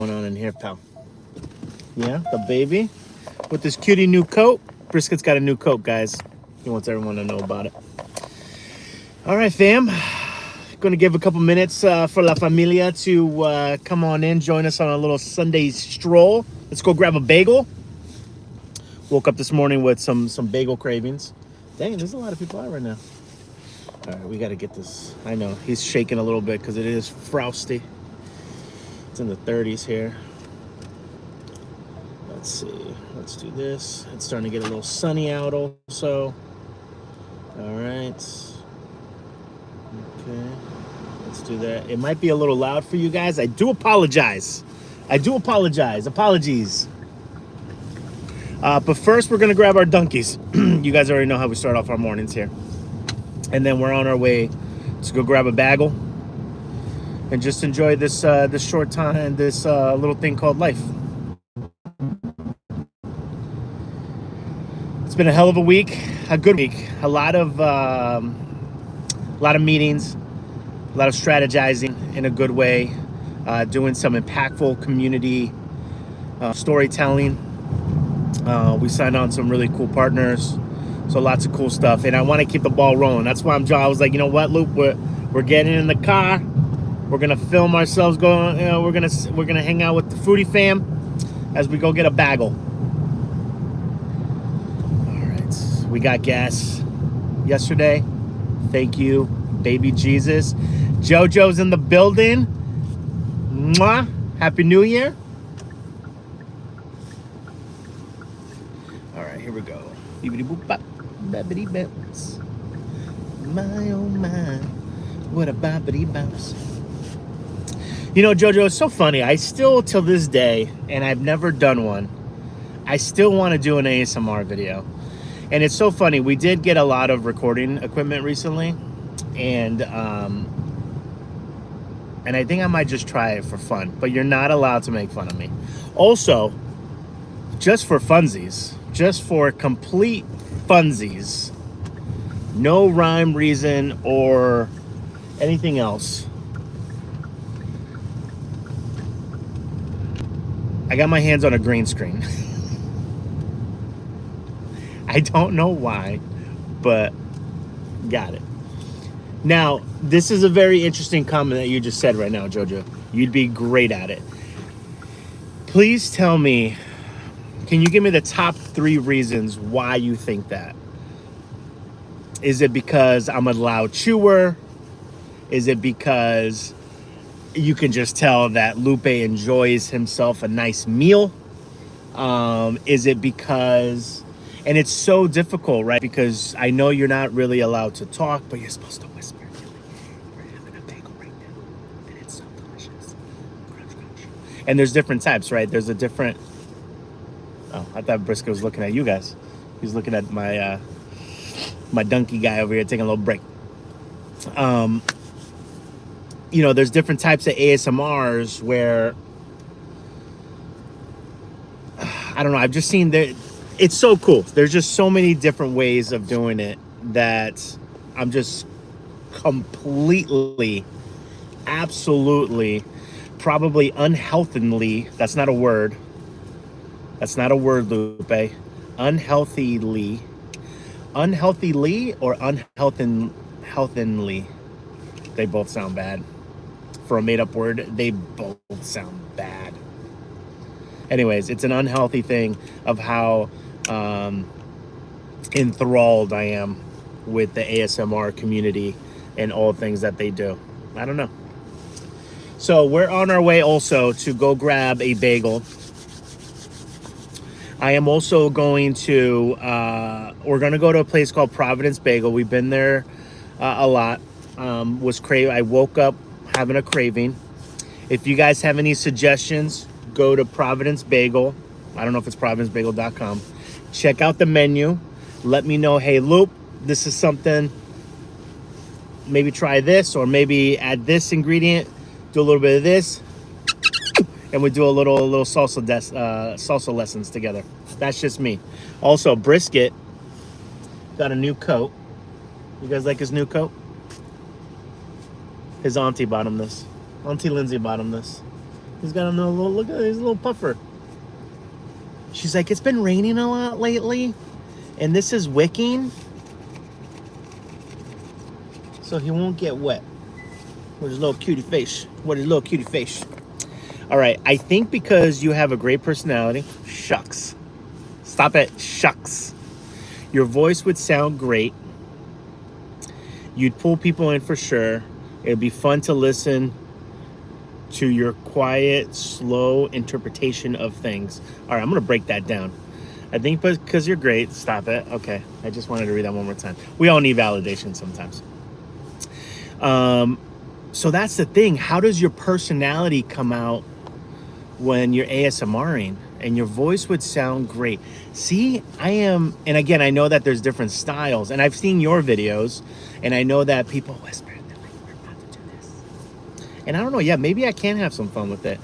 going on in here, pal? Yeah, the baby with this cutie new coat. Brisket's got a new coat, guys. He wants everyone to know about it. All right, fam. Going to give a couple minutes for La Familia to come on in, join us on a little Sunday stroll. Let's go grab a bagel. Woke up this morning with some bagel cravings. Dang, there's a lot of people out right now. All right, we got to get this. I know he's shaking a little bit because it is frosty. It's in the 30s here. Let's see. Let's do this. It's starting to get a little sunny out also. All right. Okay. Let's do that. It might be a little loud for you guys. I do apologize. Apologies. But first, we're going to grab our donkeys. You guys already know how we start off our mornings here. And then we're on our way to go grab a bagel and just enjoy this short time, this little thing called life. It's been a hell of a week, a good week. A lot of meetings, a lot of strategizing in a good way, doing some impactful community storytelling. We signed on some really cool partners, so lots of cool stuff. And I want to keep the ball rolling. That's why I was like, you know what, Luke, we're getting in the car. We're gonna film ourselves going. You know, we're gonna hang out with the foodie fam as we go get a bagel. All right, we got gas yesterday. Thank you, baby Jesus. JoJo's in the building. Mwah. Happy New Year. All right, here we go. Beepity boop bop, babbity bounce. My oh my, what a boppity bounce. You know, JoJo, it's so funny. I still, till this day, and I've never done one, I still want to do an ASMR video. And it's so funny. We did get a lot of recording equipment recently, and I think I might just try it for fun. But you're not allowed to make fun of me. Also, just for funsies, just for complete funsies, no rhyme, reason, or anything else, I got my hands on a green screen. I don't know why, but got it. Now, this is a very interesting comment that you just said right now, JoJo. You'd be great at it. Please tell me, can you give me the top 3 reasons why you think that? Is it because I'm a loud chewer? Is it because you can just tell that Lupe enjoys himself a nice meal? Is it because, and it's so difficult, right? Because I know you're not really allowed to talk, but you're supposed to whisper. We're having a bagel right now, and it's so delicious. Crunch, crunch. And there's different types, right? There's a different, oh, I thought Briscoe was looking at you guys. He's looking at my my donkey guy over here taking a little break. You know, there's different types of ASMRs where, I don't know, I've just seen that it's so cool. There's just so many different ways of doing it that I'm just completely, absolutely, probably unhealthily, that's not a word. That's not a word, Lupe. Unhealthily or unhealthily. They both sound bad. For a made-up word, they both sound bad. Anyways, it's an unhealthy thing of how enthralled I am with the ASMR community and all things that they do. I don't know. So we're on our way also to go grab a bagel. I am also going to, we're going to go to a place called Providence Bagel. We've been there a lot. I woke up having a craving. If you guys have any suggestions, go to Providence Bagel. I don't know if it's providencebagel.com. Check out the menu. Let me know, hey, Loop, this is something. Maybe try this, or maybe add this ingredient, do a little bit of this, and we do a little salsa lessons together. That's just me. Also, Brisket got a new coat. You guys like his new coat? His auntie bought him this. Auntie Lindsay bought him this. He's got a little, look at his little puffer. She's like, it's been raining a lot lately, and this is wicking, so he won't get wet. With his little cutie face. With his little cutie face. All right, I think because you have a great personality, shucks. Stop it, shucks. Your voice would sound great. You'd pull people in for sure. It'd be fun to listen to your quiet, slow interpretation of things. All right, I'm gonna break that down. I think because you're great, stop it. Okay, I just wanted to read that one more time. We all need validation sometimes. So that's the thing. How does your personality come out when you're ASMRing? And your voice would sound great. See, and again, I know that there's different styles, and I've seen your videos, and I know that people whisper, they're like, we're about to do this. And I don't know, yeah, maybe I can have some fun with it.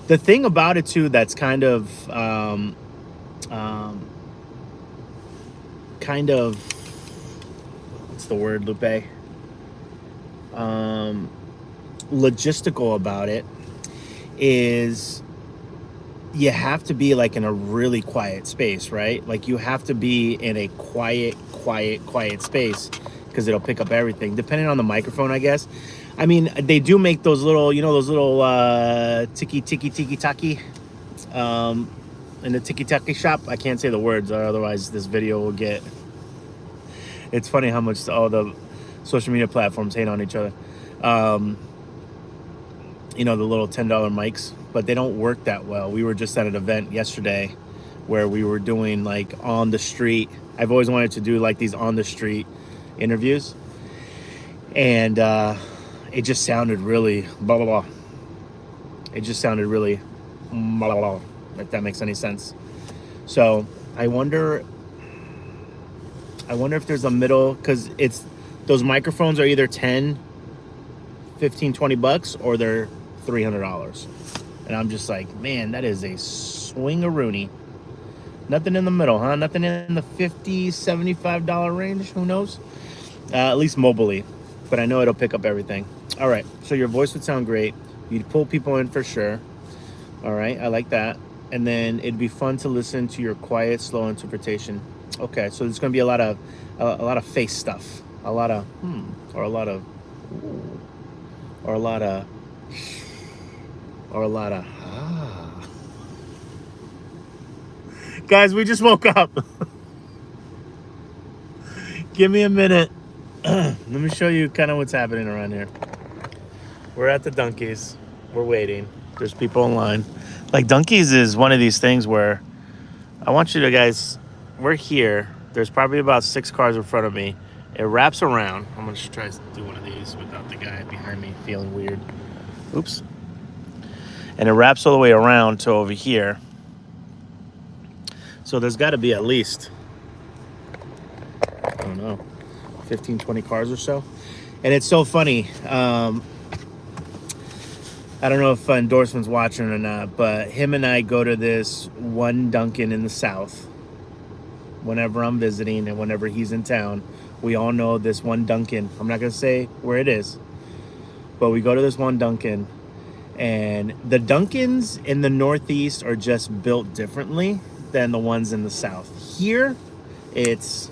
The thing about it too, that's kind of, what's the word, Lupe? Logistical about it is you have to be like in a really quiet space, right? Like you have to be in a quiet space because it'll pick up everything, depending on the microphone, I guess. I mean, they do make those little, those little tiki taki in the tiki taki shop. I can't say the words, or otherwise this video will get. It's funny how much all the social media platforms hate on each other. The little $10 mics, but they don't work that well. We were just at an event yesterday where we were doing like on the street. I've always wanted to do like these on the street interviews, and it just sounded really blah blah blah. It just sounded really blah blah blah, if that makes any sense. So I wonder if there's a middle, because those microphones are either 10, 15, 20 bucks, or they're $300. And I'm just like, man, that is a swing-a-rooney. Nothing in the middle, huh? Nothing in the $50, $75 range. Who knows? At least mobily. But I know it'll pick up everything. All right. So your voice would sound great. You'd pull people in for sure. All right. I like that. And then it'd be fun to listen to your quiet, slow interpretation. Okay. So there's going to be a lot of face stuff. A lot of or a lot of ooh, or a lot of Guys, we just woke up. Give me a minute. Let me show you kind of what's happening around here. We're at the Dunkies. We're waiting. There's people in line. Like, Dunkies is one of these things where I want you to guys, we're here. There's probably about 6 cars in front of me. It wraps around. I'm going to try to do one of these without the guy behind me feeling weird. Oops. And it wraps all the way around to over here. So there's got to be at least, I don't know, 15, 20 cars or so. And it's so funny. I don't know if Endorsement's watching or not, but him and I go to this one Dunkin' in the South whenever I'm visiting and whenever he's in town. We all know this one Dunkin'. I'm not going to say where it is, but we go to this one Dunkin'. And the Dunkins in the Northeast are just built differently than the ones in the South. Here, it's,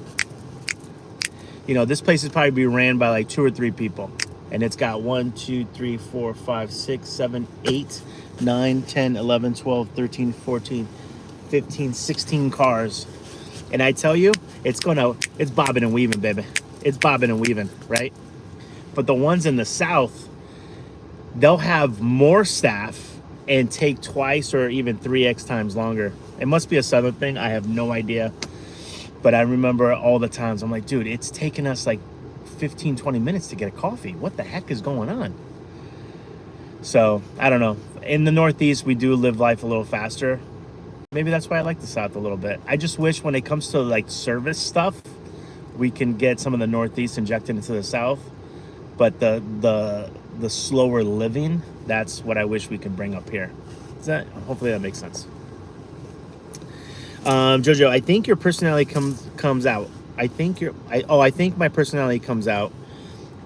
this place is probably be ran by like 2 or 3 people. And it's got 1, 2, 3, 4, 5, 6, 7, 8, 9, 10, 11, 12, 13, 14, 15, 16 cars. And I tell you, it's bobbing and weaving, baby. It's bobbing and weaving, right? But the ones in the South, they'll have more staff and take twice or even 3x times longer. It must be a Southern thing. I have no idea. But I remember all the times I'm like, dude, it's taken us like 15, 20 minutes to get a coffee. What the heck is going on? So, I don't know. In the Northeast, we do live life a little faster. Maybe that's why I like the South a little bit. I just wish when it comes to like service stuff, we can get some of the Northeast injected into the South. But the slower living, that's what I wish we could bring up here. Hopefully that makes sense. Jojo, I think your personality comes out. I think my personality comes out.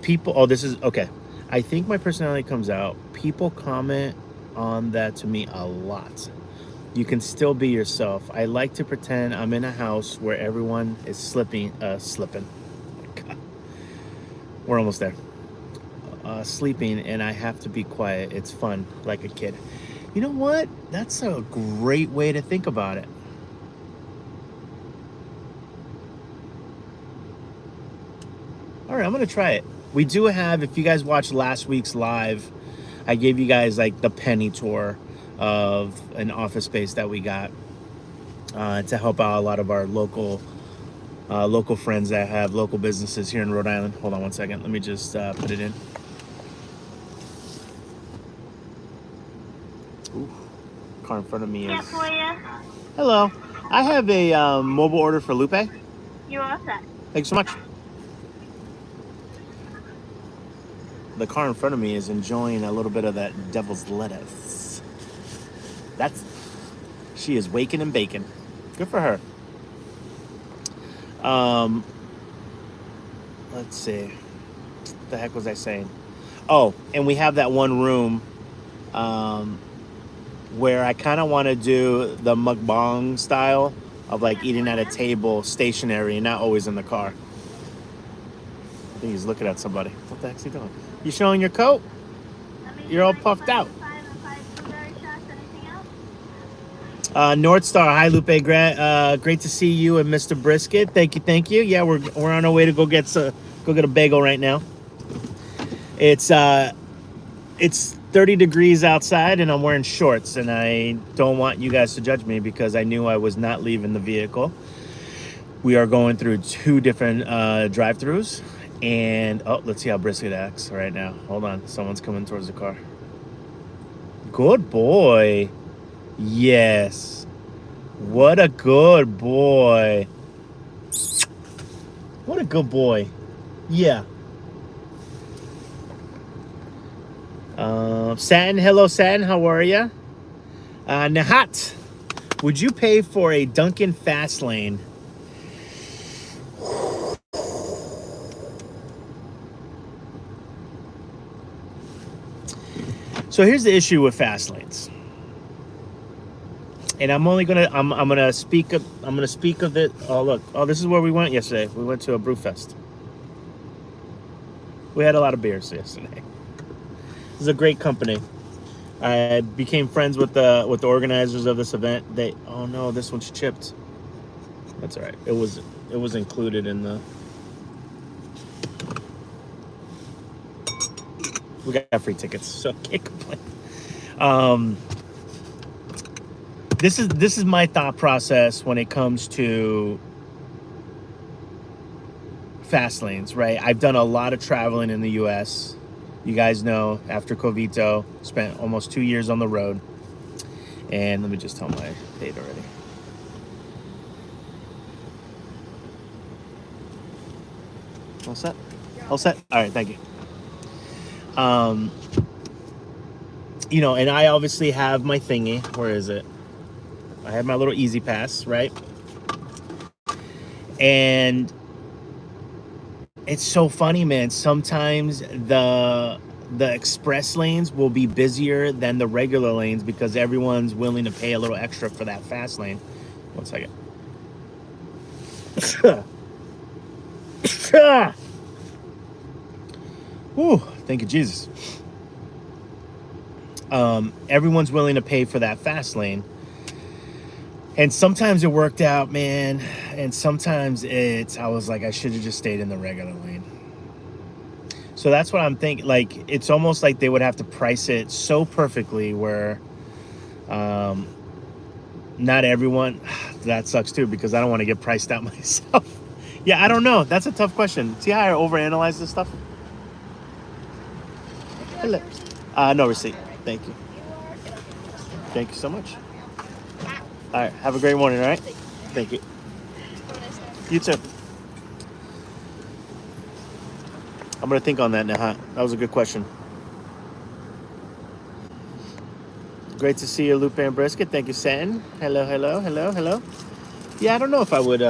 I think my personality comes out. People comment on that to me a lot. You can still be yourself. I like to pretend I'm in a house where everyone is slipping. God. We're almost there. Sleeping, and I have to be quiet. It's fun, like a kid. You know what? That's a great way to think about it. All right, I'm gonna try it. We do have, if you guys watched last week's live, I gave you guys like the penny tour of an office space that we got to help out a lot of our local friends that have local businesses here in Rhode Island. Hold on one second. Let me just put it in. Ooh, car in front of me is. Yeah, for you. Hello. I have a mobile order for Lupe. You're all set. Thanks so much. The car in front of me is enjoying a little bit of that devil's lettuce. She is waking and baking. Good for her. Let's see. What the heck was I saying? Oh, and we have that one room where I kind of want to do the mukbang style of like eating at a table, stationary, and not always in the car. I think he's looking at somebody. What the heck's he doing? You showing your coat? You're all puffed out. North Star, hi Lupe, great to see you and Mr. Brisket. Thank you. Yeah, we're on our way to go get a bagel right now. It's 30 degrees outside and I'm wearing shorts, and I don't want you guys to judge me because I knew I was not leaving the vehicle. We are going through 2 different drive-thrus, and let's see how Brisket acts right now. Hold on, someone's coming towards the car. Good boy. Yes. What a good boy. What a good boy. Yeah. Satin, hello Satin, how are ya? Nahat, would you pay for a Dunkin' Fast Lane? So here's the issue with fast lanes. And I'm gonna speak of it. Oh look, this is where we went yesterday. We went to a brew fest. We had a lot of beers yesterday. This is a great company. I became friends with the organizers of this event. Oh no, this one's chipped. That's all right. It was included in the. We got free tickets, so can't complain. This is my thought process when it comes to fast lanes, right? I've done a lot of traveling in the U.S. You guys know, after Covito, spent almost 2 years on the road. And let me just tell my date already. All set? All set? All right, thank you. You know, and I obviously have my thingy. Where is it? I have my little Easy Pass, right? And it's so funny, man. Sometimes the express lanes will be busier than the regular lanes because everyone's willing to pay a little extra for that fast lane. One second. Whew, thank you, Jesus. Everyone's willing to pay for that fast lane. And sometimes it worked out, man. And sometimes I was like, I should have just stayed in the regular lane. So that's what I'm thinking. Like, it's almost like they would have to price it so perfectly where not everyone, that sucks too, because I don't want to get priced out myself. Yeah, I don't know. That's a tough question. See how I overanalyze this stuff? Hello. No receipt. Thank you. Thank you so much. All right. Have a great morning, all right? Thank you. You too. I'm going to think on that now. That was a good question. Great to see you, Lupe and Brisket. Thank you, Satin. Hello. Yeah, I don't know if I would...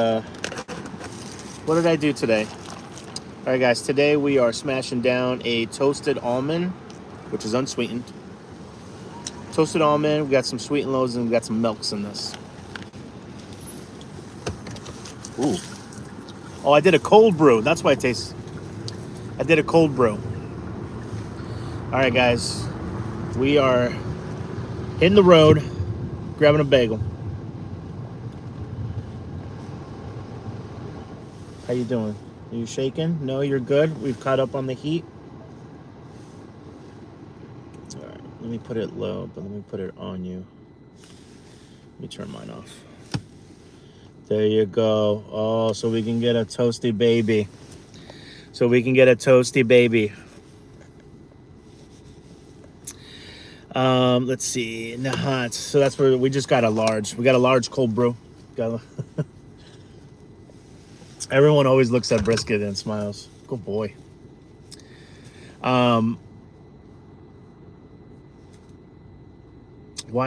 What did I do today? All right, guys. Today we are smashing down a toasted almond, which is unsweetened. Toasted almond. We got some sweet and lows, and we got some milks in this. Ooh. Oh, I did a cold brew. That's why it tastes. I did a cold brew. All right, guys. We are hitting the road, grabbing a bagel. How you doing? Are you shaking? No, you're good. We've caught up on the heat. All right, let me put it low, but let me put it on you. Let me turn mine off. There you go. Oh, so we can get a toasty baby. Let's see. Nah, so that's where we just got a large. We got a large cold brew. Everyone always looks at brisket and smiles. Good boy. Why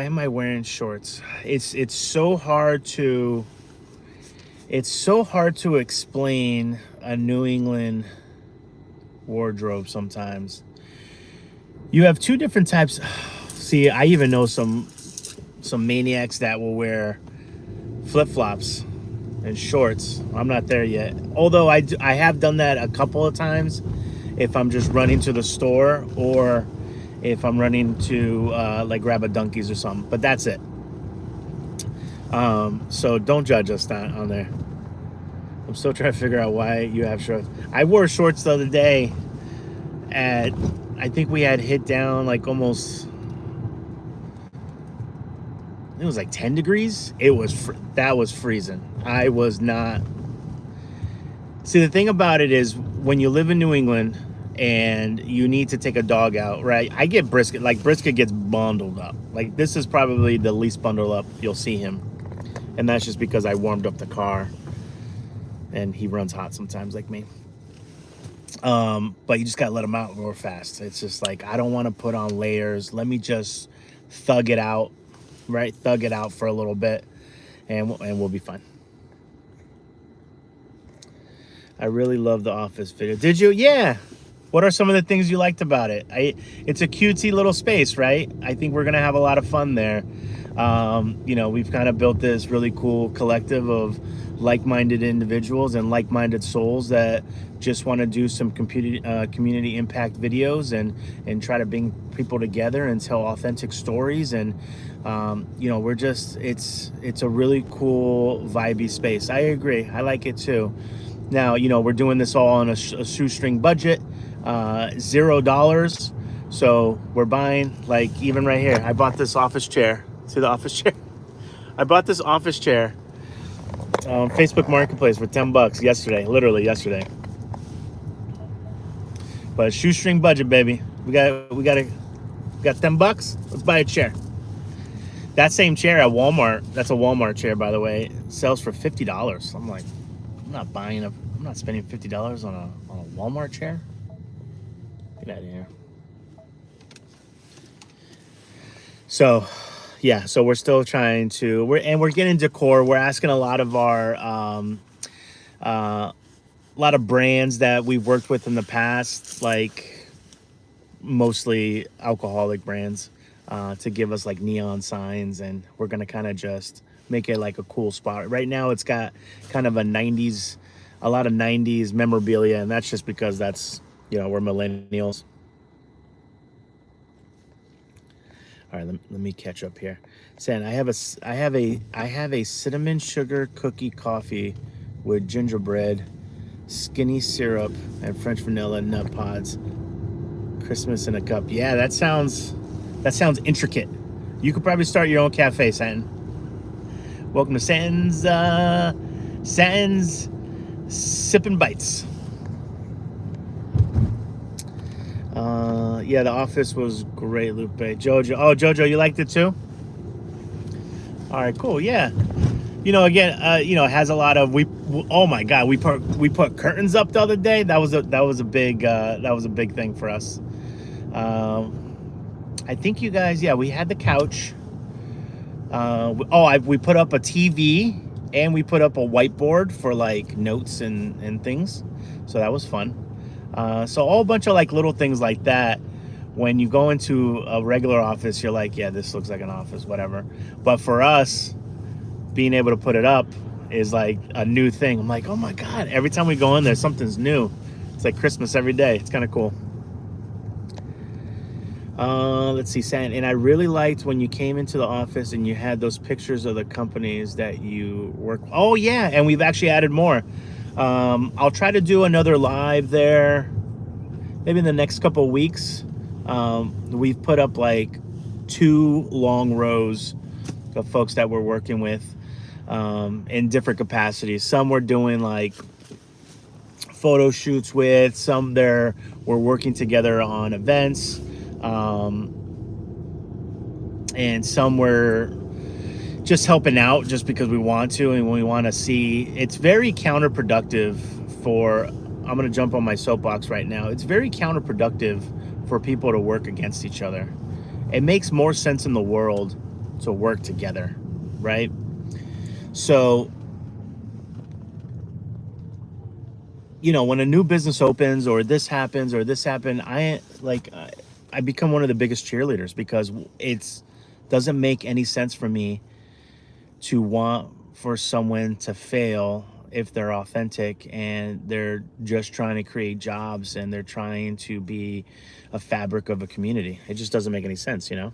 am I wearing shorts? It's so hard to explain a New England wardrobe sometimes. You have two different types. See, I even know some maniacs that will wear flip-flops and shorts. I'm not there yet. Although I have done that a couple of times if I'm just running to the store or if I'm running to like grab a Dunkies or something. But that's it. So don't judge us on there. I'm still trying to figure out why you have shorts. I wore shorts the other day at, I think we had hit down like almost, it was like 10 degrees. That was freezing. I was not. See, the thing about it is when you live in New England and you need to take a dog out, right? I get brisket, like brisket gets bundled up. Like this is probably the least bundled up you'll see him. And that's just because I warmed up the car and he runs hot sometimes like me. But you just gotta let him out real fast. It's just like, I don't want to put on layers. Let me just thug it out, right? Thug it out for a little bit and we'll be fine. I really love the Office video. Did you? Yeah. What are some of the things you liked about it? It's a cutesy little space, right? I think we're gonna have a lot of fun there. You know, we've kind of built this really cool collective of like-minded individuals and like-minded souls that just want to do some community impact videos and try to bring people together and tell authentic stories. And you know, it's a really cool vibey space. I agree. I like it too. Now, you know, we're doing this all on a shoestring budget, $0. So we're buying, like, even right here, I bought this office chair. See the office chair? I bought this office chair on Facebook Marketplace for $10 yesterday, literally yesterday. But a shoestring budget, baby. We got $10. Let's buy a chair. That same chair at Walmart, that's a Walmart chair, by the way, sells for $50. I'm like, I'm not spending $50 on a Walmart chair. Get out of here. So, yeah, so we're still trying to, we're getting decor. We're asking a lot of our, a lot of brands that we've worked with in the past, like mostly alcoholic brands, to give us like neon signs, and we're gonna kind of just make it like a cool spot. Right now it's got kind of a lot of 90s memorabilia, and that's just because that's, you know, we're millennials. All right, let me catch up here. San, I have a cinnamon sugar cookie coffee with gingerbread, skinny syrup, and French vanilla nut pods. Christmas in a cup. Yeah, that sounds intricate. You could probably start your own cafe, Santon. Welcome to Santon's Sippin' Bites. Yeah, The Office was great, Lupe. Jojo. Oh, Jojo, you liked it too? All right, cool. Yeah. You know, again, you know, it has a lot of oh my God, we put curtains up the other day. That was a big thing for us. I think you guys, yeah, we had the couch. We put up a TV and we put up a whiteboard for like notes and things. So that was fun. So a whole bunch of like little things like that. When you go into a regular office, you're like, yeah, this looks like an office, whatever. But for us, being able to put it up is like a new thing. I'm like, oh my God, every time we go in there, something's new. It's like Christmas every day. It's kind of cool. Let's see, San. And I really liked when you came into the office and you had those pictures of the companies that you work. Oh yeah, and we've actually added more. I'll try to do another live there, maybe in the next couple of weeks. We've put up like 2 long rows of folks that we're working with in different capacities. Some we're doing like photo shoots with, some we're working together on events, and some we're just helping out just because we want to and we want to see. It's very counterproductive for, I'm going to jump on my soapbox right now. It's very counterproductive for people to work against each other. It makes more sense in the world to work together, right? So, you know, when a new business opens or this happens or this happened, I become one of the biggest cheerleaders because it's doesn't make any sense for me to want for someone to fail if they're authentic and they're just trying to create jobs and they're trying to be a fabric of a community. It just doesn't make any sense, you know?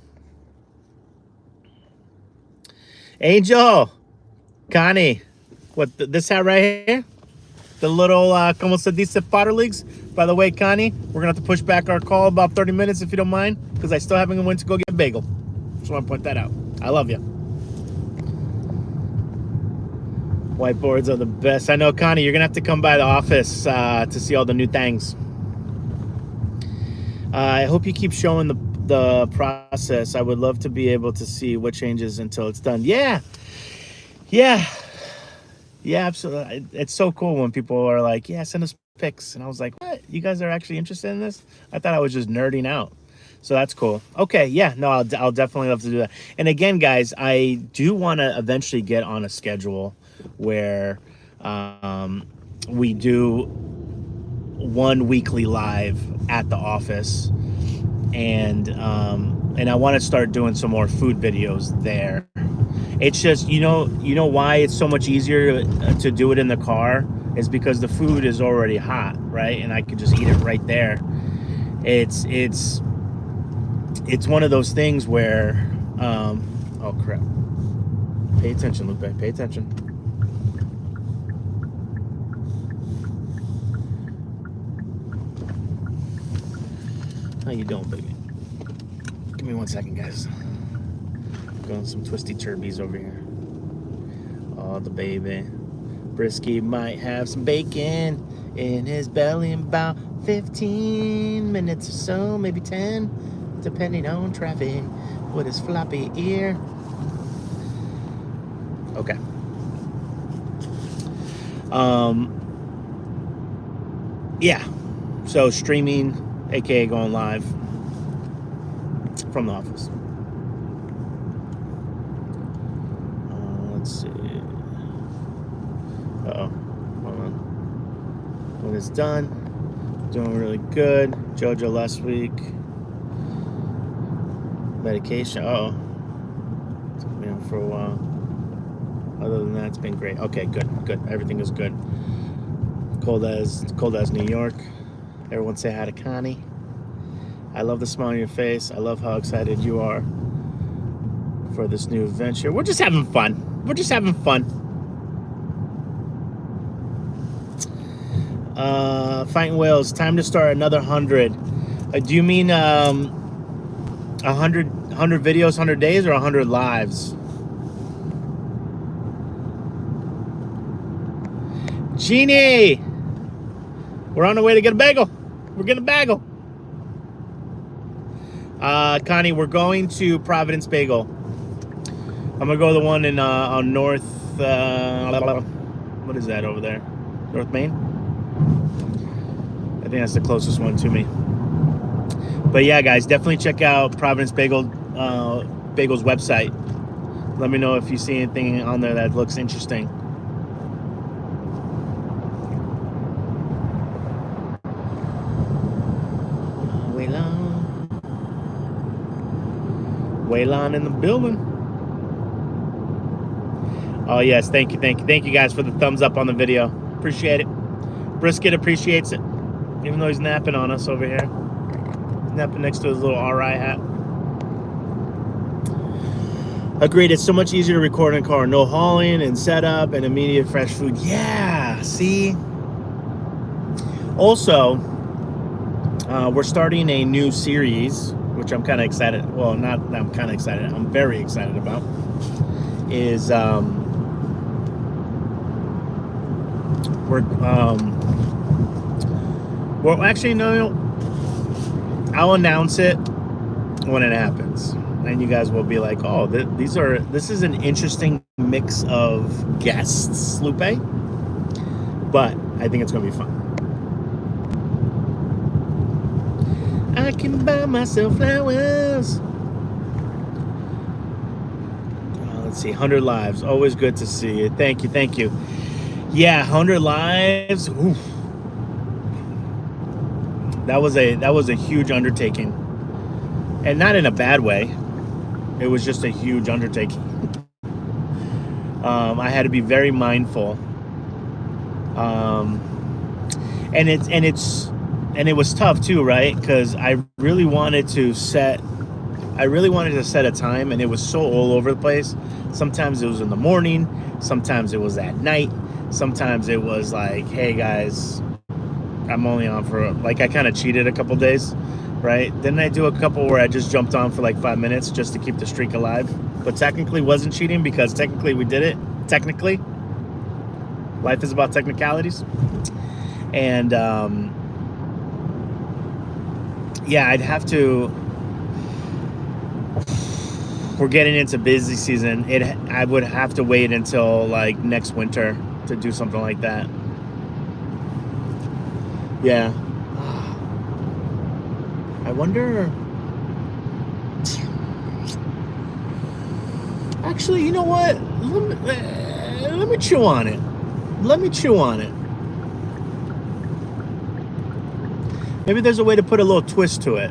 Angel, Connie, this hat right here? The little, como se dice, powder leagues. By the way, Connie, we're going to have to push back our call about 30 minutes if you don't mind, because I still haven't went to go get a bagel. Just want to point that out. I love you. Whiteboards are the best. I know, Connie, you're going to have to come by the office to see all the new things. I hope you keep showing the process. I would love to be able to see what changes until it's done. Yeah, absolutely. It's so cool when people are like, yeah, send us pics. And I was like, what? You guys are actually interested in this? I thought I was just nerding out. So that's cool. Okay, yeah, no, I'll definitely love to do that. And again, guys, I do want to eventually get on a schedule where we do 1 weekly live at the office, and I want to start doing some more food videos there. It's just, you know why it's so much easier to do it in the car is because the food is already hot, right? And I could just eat it right there. It's one of those things where, oh crap. Pay attention, Lupe, pay attention. How you doing, baby? Give me 1 second, guys. Going some twisty turbies over here. Oh, the baby. Brisky might have some bacon in his belly in about 15 minutes or so, maybe 10, depending on traffic, with his floppy ear. Okay. Yeah. So streaming, aka going live from the office. Let's see. Uh-oh. Hold on. When it's done, doing really good. JoJo last week. Medication. Uh-oh. Took me out for a while. Other than that, it's been great. Okay, good. Everything is good. Cold as New York. Everyone say hi to Connie. I love the smile on your face. I love how excited you are for this new adventure. We're just having fun. Fighting Whales, time to start another 100. Do you mean 100 videos, 100 days, or 100 lives? Jeannie! We're on the way to get a bagel. We're getting a bagel. Connie, we're going to Providence Bagel. I'm gonna go to the one in on North. What is that over there? North Main. I think that's the closest one to me. But yeah, guys, definitely check out Providence Bagel's website. Let me know if you see anything on there that looks interesting. Way long. Waylon in the building. Oh, yes. Thank you. Thank you guys for the thumbs up on the video. Appreciate it. Brisket appreciates it. Even though he's napping on us over here. He's napping next to his little RI hat. Agreed. It's so much easier to record in a car. No hauling and setup and immediate fresh food. Yeah. See? Also, we're starting a new series, which I'm kind of excited. Well, not I'm kind of excited. I'm very excited about. Is well, actually, no. I'll announce it when it happens, and you guys will be like, "Oh, this is an interesting mix of guests, Lupe." But I think it's gonna be fun. I can buy myself flowers. Let's see, 100 lives. Always good to see you. Thank you. Yeah, 100 lives. Oof. That was a huge undertaking, and not in a bad way. It was just a huge undertaking. I had to be very mindful, and it was tough too, right? Because I really wanted to set a time, and it was so all over the place. Sometimes it was in the morning, sometimes it was at night, sometimes it was like, hey guys, I'm only on for, like, I kind of cheated a couple days, right? Didn't I do a couple where I just jumped on for like 5 minutes just to keep the streak alive? But technically wasn't cheating, because technically we did it. Technically. Life is about technicalities. And yeah, I'd have to. We're getting into busy season. I would have to wait until like next winter to do something like that. Yeah. I wonder. Actually, you know what? Let me chew on it. Maybe there's a way to put a little twist to it.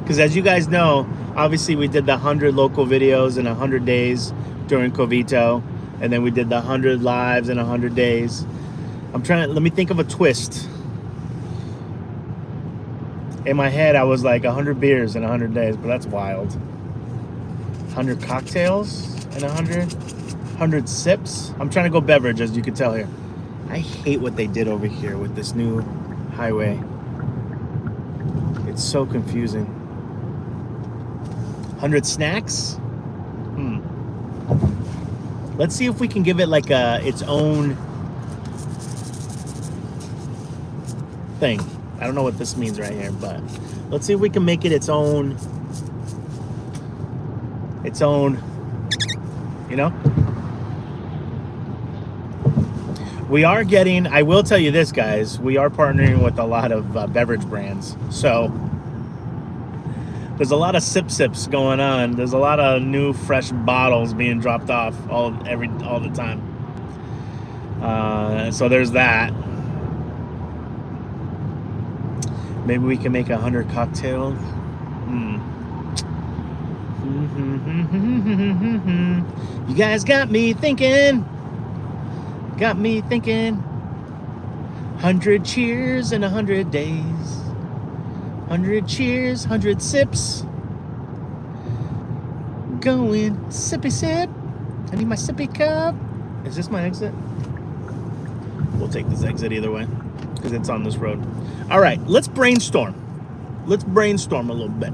Because as you guys know, obviously we did the 100 local videos in 100 days during Covito. And then we did the 100 lives in 100 days. Let me think of a twist. In my head, I was like 100 beers in 100 days, but that's wild. 100 cocktails in 100 sips. I'm trying to go beverage, as you can tell here. I hate what they did over here with this new highway. It's so confusing. 100 snacks? Let's see if we can give it like its own thing. I don't know what this means right here, but let's see if we can make it its own, you know? We are getting, I will tell you this, guys, we are partnering with a lot of beverage brands. So there's a lot of sips going on. There's a lot of new fresh bottles being dropped off all the time. So there's that. Maybe we can make 100 cocktails. You guys got me thinking. 100 cheers in 100 days. 100 cheers, 100 sips. Going sippy sip. I need my sippy cup. Is this my exit? We'll take this exit either way, because it's on this road. All right, let's brainstorm. Let's brainstorm a little bit.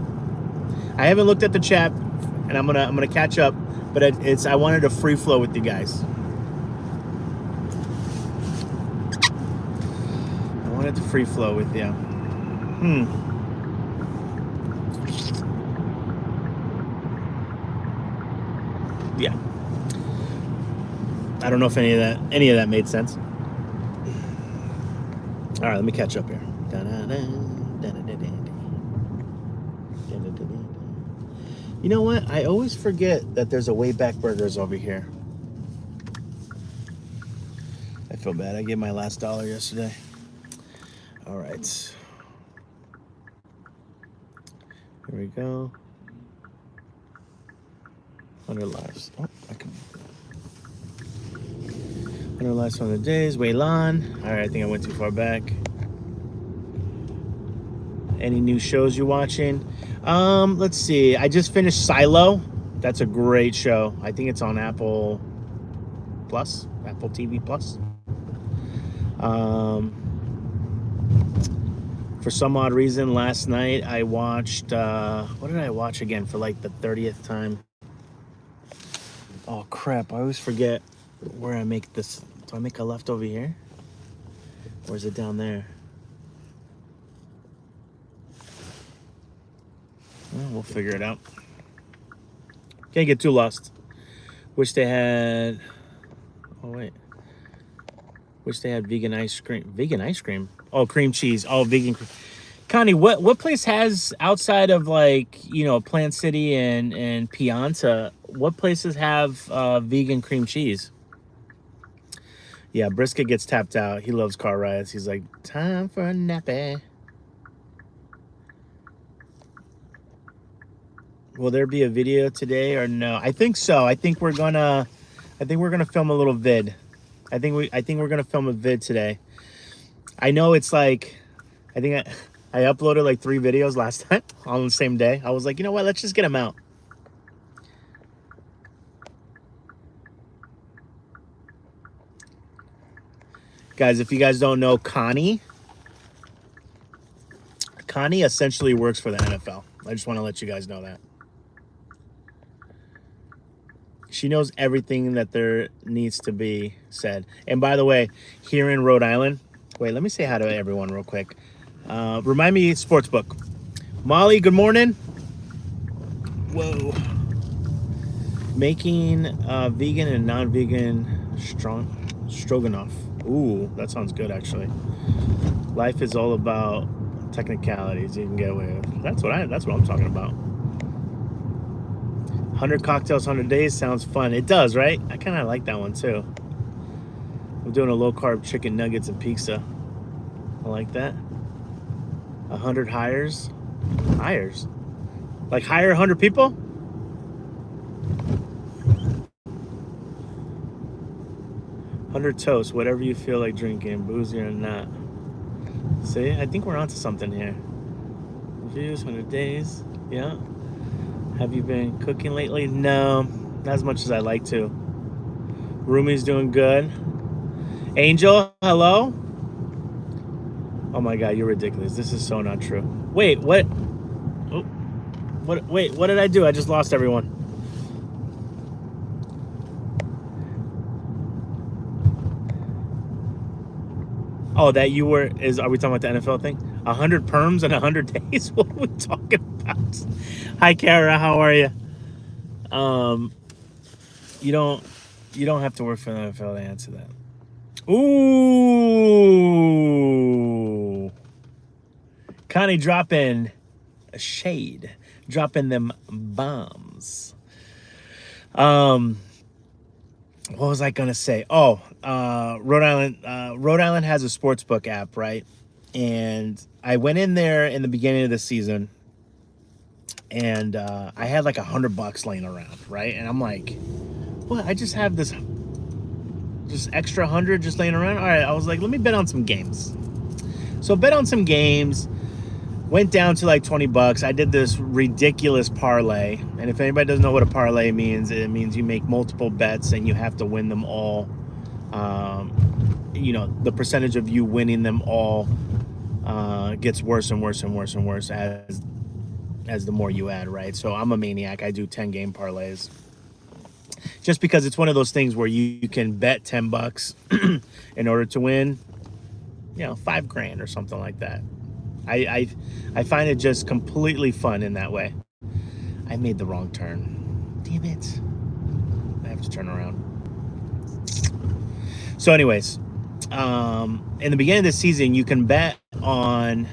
I haven't looked at the chat, and I'm gonna catch up. But I wanted to free flow with you guys. I wanted to free flow with you. Yeah. I don't know if any of that made sense. All right, let me catch up here. You know what? I always forget that there's a Wayback Burgers over here. I feel bad. I gave my last $1 yesterday. All right. Here we go. 100 lives. Oh, I can. 100 lives from the days. Waylan. All right, I think I went too far back. Any new shows you're watching? Let's see. I just finished Silo. That's a great show. I think it's on Apple Plus, Apple TV Plus. For some odd reason, last night I watched, what did I watch again for like the 30th time? Oh crap, I always forget where I make this. Do I make a left over here? Or is it down there? Well, we'll figure it out. Can't get too lost. Wish they had, oh wait. Wish they had vegan ice cream. Vegan ice cream? Oh, cream cheese. Oh, vegan cream. Connie, what place has, outside of like, you know, Plant City and Pianta, what places have vegan cream cheese? Yeah, Brisket gets tapped out. He loves car rides. He's like, time for a nappy. Will there be a video today or no? I think so. I think we're gonna film a little vid. I think we're gonna film a vid today. I know it's like, I think I uploaded like 3 videos last time on the same day. I was like, you know what? Let's just get them out. Guys, if you guys don't know, Connie essentially works for the NFL. I just want to let you guys know that. She knows everything that there needs to be said. And by the way, here in Rhode Island, wait, let me say hi to everyone real quick. Remind me, Sportsbook. Molly, good morning. Whoa. Making vegan and non-vegan stroganoff. Ooh, that sounds good, actually. Life is all about technicalities you can get away with. That's what I'm talking about. 100 cocktails, 100 days sounds fun. It does, right? I kind of like that one too. I'm doing a low-carb chicken nuggets and pizza. I like that. 100 hires? Like hire 100 people? $100 toast, whatever you feel like drinking, boozy or not. See, I think we're onto something here. Views, 100 days, yeah. Have you been cooking lately? No, not as much as I like to. Roomie's doing good. Angel, hello? Oh my God, you're ridiculous. This is so not true. Wait, what? Oh, wait, what did I do? I just lost everyone. Oh, that you were, are we talking about the NFL thing? 100 perms and 100 days? What are we talking about? Hi, Kara, how are you? You don't have to work for the NFL to answer that. Ooh. Connie dropping a shade. Dropping them bombs. What was I gonna say? Oh, Rhode Island has a sportsbook app, right? And I went in there in the beginning of the season, and I had like $100 laying around, right? And I'm like, what? I just have this just extra 100 just laying around. All right, I was like, let me bet on some games. So bet on some games. Went down to like $20. I did this ridiculous parlay. And if anybody doesn't know what a parlay means, it means you make multiple bets and you have to win them all. You know, the percentage of you winning them all gets worse and worse and worse and worse as the more you add, right? So I'm a maniac. I do 10-game parlays. Just because it's one of those things where you can bet $10 in order to win, you know, $5,000 or something like that. I find it just completely fun in that way. I made the wrong turn. Damn it. I have to turn around. So anyways, in the beginning of the season, you can bet on,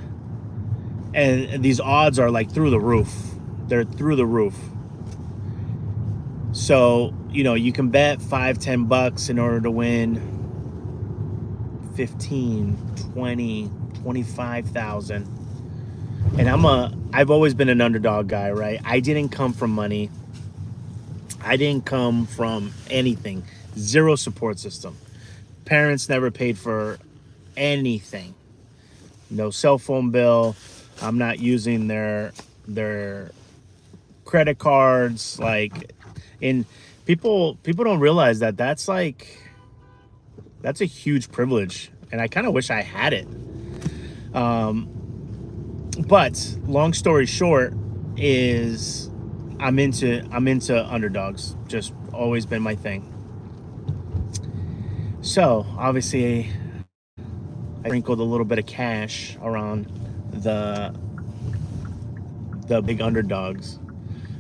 and these odds are like through the roof. They're through the roof. So, you know, you can bet $5-10 in order to win 15, 20, 25,000. And I've always been an underdog guy, right? I didn't come from money. I didn't come from anything. Zero support system. Parents never paid for anything. No cell phone bill. I'm not using their credit cards. Like, in people don't realize that that's a huge privilege, and I kind of wish I had it. But long story short is I'm into underdogs. Just always been my thing. So obviously I sprinkled a little bit of cash around the big underdogs.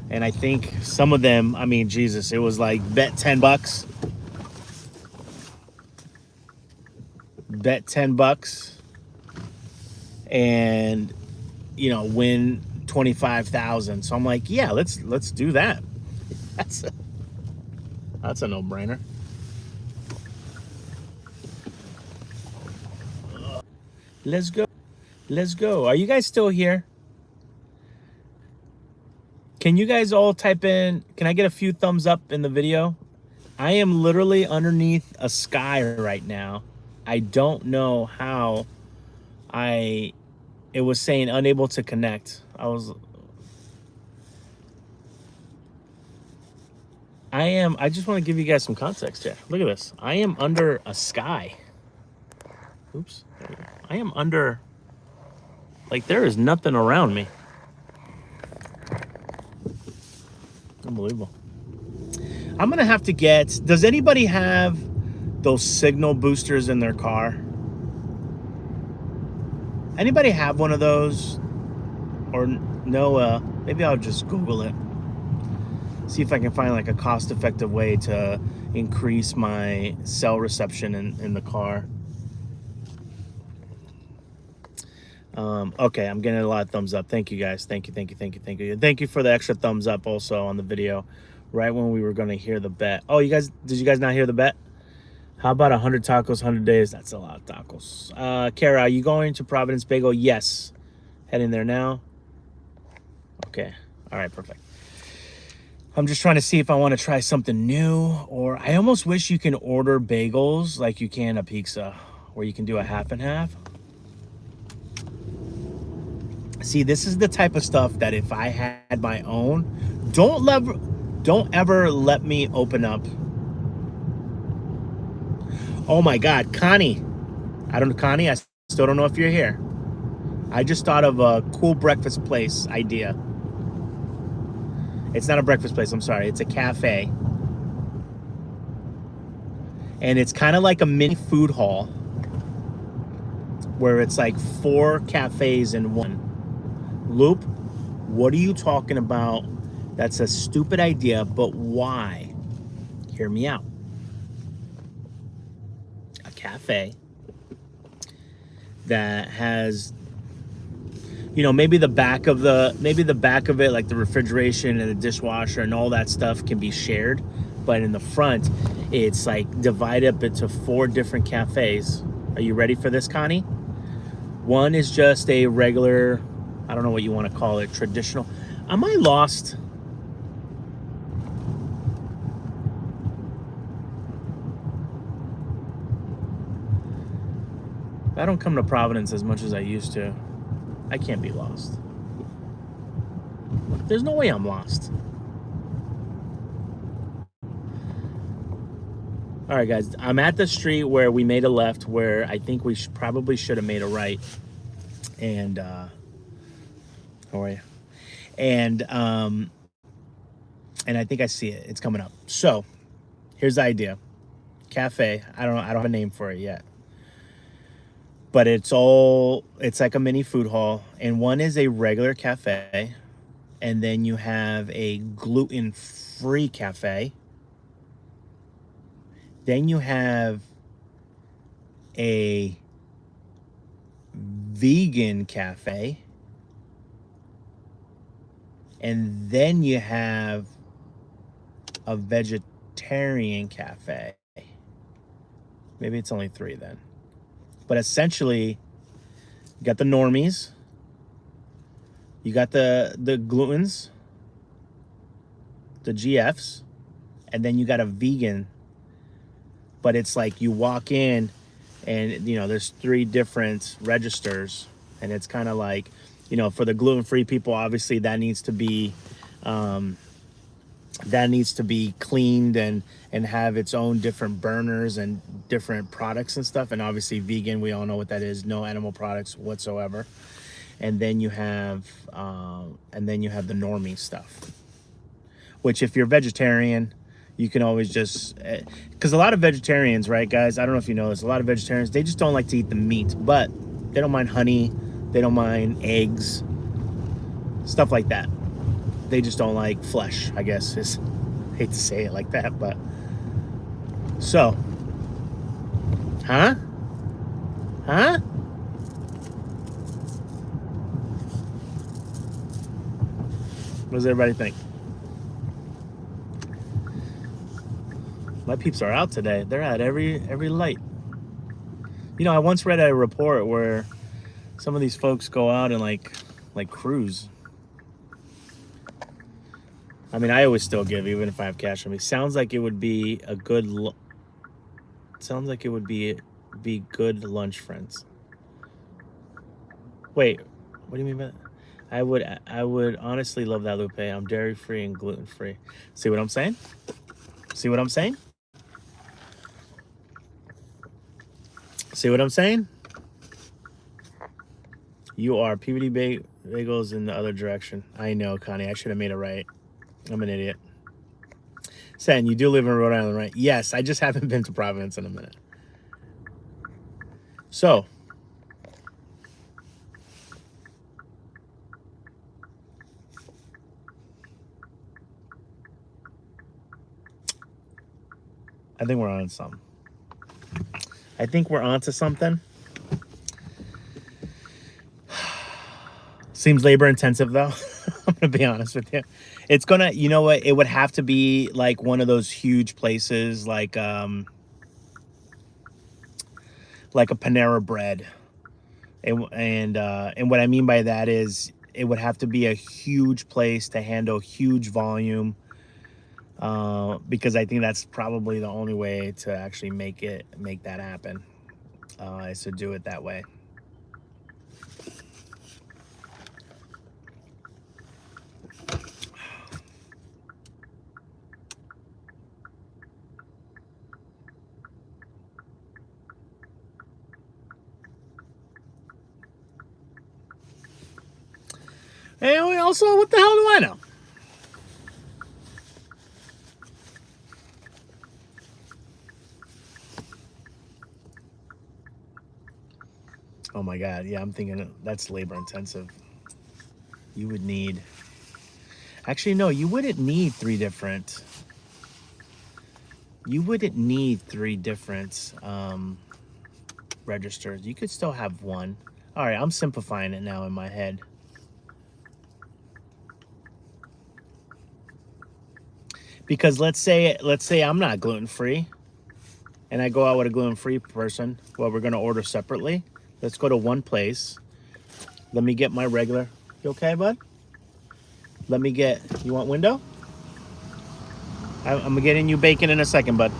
And I think some of them, I mean, Jesus, it was like bet $10. Bet $10 and win 25,000. So I'm like, yeah, let's do that. That's a no-brainer. Let's go. Let's go. Are you guys still here? Can you guys all type in, can I get a few thumbs up in the video? I am literally underneath a sky right now. I don't know how it was saying unable to connect. I just want to give you guys some context here. Look at this. I am under a sky. Oops. I am under, like, there is nothing around me. Unbelievable. I'm gonna have to get, does anybody have those signal boosters in their car? Anybody have one of those? Or no, maybe I'll just Google it. See if I can find like a cost-effective way to increase my cell reception in the car. Okay, I'm getting a lot of thumbs up. Thank you guys. Thank you. Thank you for the extra thumbs up also on the video, right when we were going to hear the bet. Oh, did you guys not hear the bet? How about 100 tacos, 100 days? That's a lot of tacos. Kara, are you going to Providence Bagel? Yes. Heading there now. Okay. All right, perfect. I'm just trying to see if I want to try something new, or I almost wish you can order bagels like you can a pizza, where you can do a half and half. See, this is the type of stuff that if I had my own, don't ever let me open up. Oh my God, Connie. Connie, I still don't know if you're here. I just thought of a cool breakfast place idea. It's not a breakfast place, I'm sorry. It's a cafe. And it's kind of like a mini food hall where it's like 4 cafes in one. Loop, what are you talking about? That's a stupid idea, but why? Hear me out. A cafe that has, maybe the back of it, like the refrigeration and the dishwasher and all that stuff can be shared, but in the front, it's like divided up into 4 different cafes. Are you ready for this, Connie? One is just a regular, I don't know what you want to call it, traditional. Am I lost? I don't come to Providence as much as I used to. I can't be lost. There's no way I'm lost. All right, guys. I'm at the street where we made a left, where I think we probably should have made a right. And, how are you? And I think I see it. It's coming up. So, here's the idea. Cafe. I don't have a name for it yet. But it's like a mini food hall, and one is a regular cafe, and then you have a gluten-free cafe. Then you have a vegan cafe, and then you have a vegetarian cafe. Maybe it's only 3 then. But essentially, you got the normies, You got the glutens, the GFs, and then you got a vegan. But it's like you walk in, and there's 3 different registers, and it's kind of like, for the gluten-free people, obviously that needs to be cleaned and have its own different burners and different products and stuff. And obviously vegan, we all know what that is, no animal products whatsoever. And then you have the normie stuff, which if you're vegetarian, you can always just, because a lot of vegetarians, right, guys, I don't know if you know this, a lot of vegetarians, they just don't like to eat the meat, but they don't mind honey, they don't mind eggs, stuff like that. They just don't like flesh, I guess. Hate to say it like that, but so, huh? What does everybody think? My peeps are out today. They're at every light. I once read a report where some of these folks go out and like cruise. I mean, I always still give, even if I have cash on me. Sounds like it would be a good. Sounds like it would be good lunch, friends. Wait, what do you mean by that? I would honestly love that, Lupe. I'm dairy free and gluten free. See what I'm saying? See what I'm saying? See what I'm saying? You are PBD bagels in the other direction. I know, Connie. I should have made it right. I'm an idiot. Sen, you do live in Rhode Island, right? Yes, I just haven't been to Providence in a minute. So, I think we're on something. I think we're onto something. Seems labor intensive though. I'm gonna be honest with you. It's gonna, you know what? It would have to be like one of those huge places, like a Panera Bread, and what I mean by that is it would have to be a huge place to handle huge volume, because I think that's probably the only way to actually make that happen, is to do it that way. And also, what the hell do I know? Oh my God, yeah, I'm thinking that's labor intensive. You would need, actually, no, you wouldn't need 3 different. You wouldn't need 3 different registers. You could still have one. All right, I'm simplifying it now in my head. Because let's say I'm not gluten-free and I go out with a gluten-free person. Well, we're gonna order separately. Let's go to one place. Let me get my regular. You okay, bud? Let me get, you want window? I'm getting you bacon in a second, bud.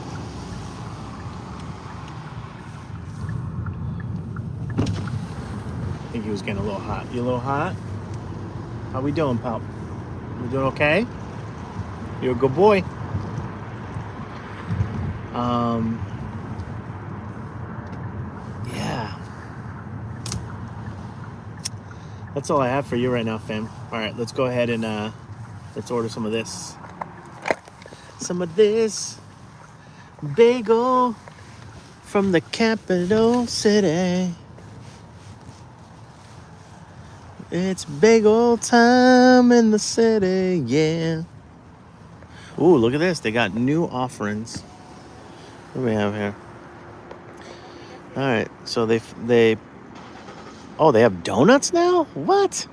I think he was getting a little hot. You a little hot? How we doing, pal? You doing okay? You're a good boy. Yeah. That's all I have for you right now, fam. All right, let's go ahead and let's order some of this. Some of this bagel from the capital city. It's bagel time in the city, yeah. Ooh, look at this. They got new offerings. What do we have here? All right, so they have donuts now? What?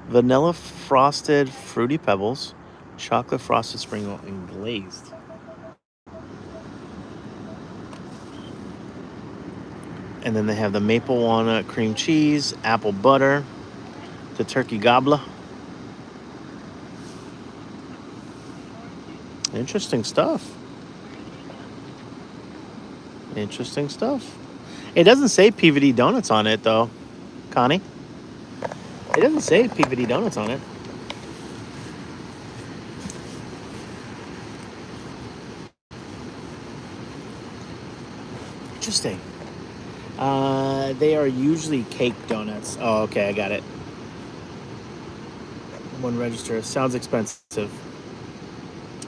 Vanilla frosted fruity pebbles, chocolate frosted sprinkle, and glazed. And then they have the maple walnut cream cheese, apple butter, the turkey gobbler. Interesting stuff. Interesting stuff. It doesn't say PVD Donuts on it, though, Connie. It doesn't say PVD Donuts on it. Interesting. They are usually cake donuts. Oh, okay, I got it. One register. Sounds expensive.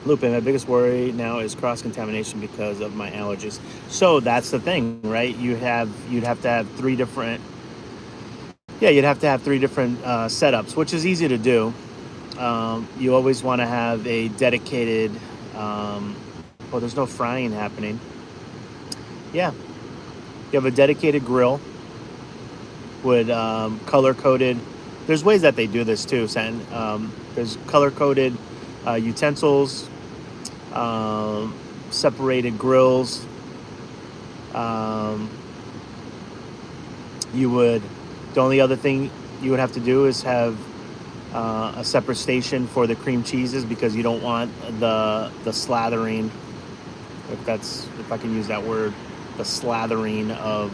Lupe, my biggest worry now is cross-contamination because of my allergies. So that's the thing, right? You'd have to have three different. Yeah, you'd have to have three different setups, which is easy to do. You always want to have a dedicated. Oh, there's no frying happening. Yeah, you have a dedicated grill with color-coded. There's ways that they do this too, Sen. There's color-coded utensils, separated grills. The only other thing you would have to do is have a separate station for the cream cheeses because you don't want the slathering, if I can use that word, the slathering of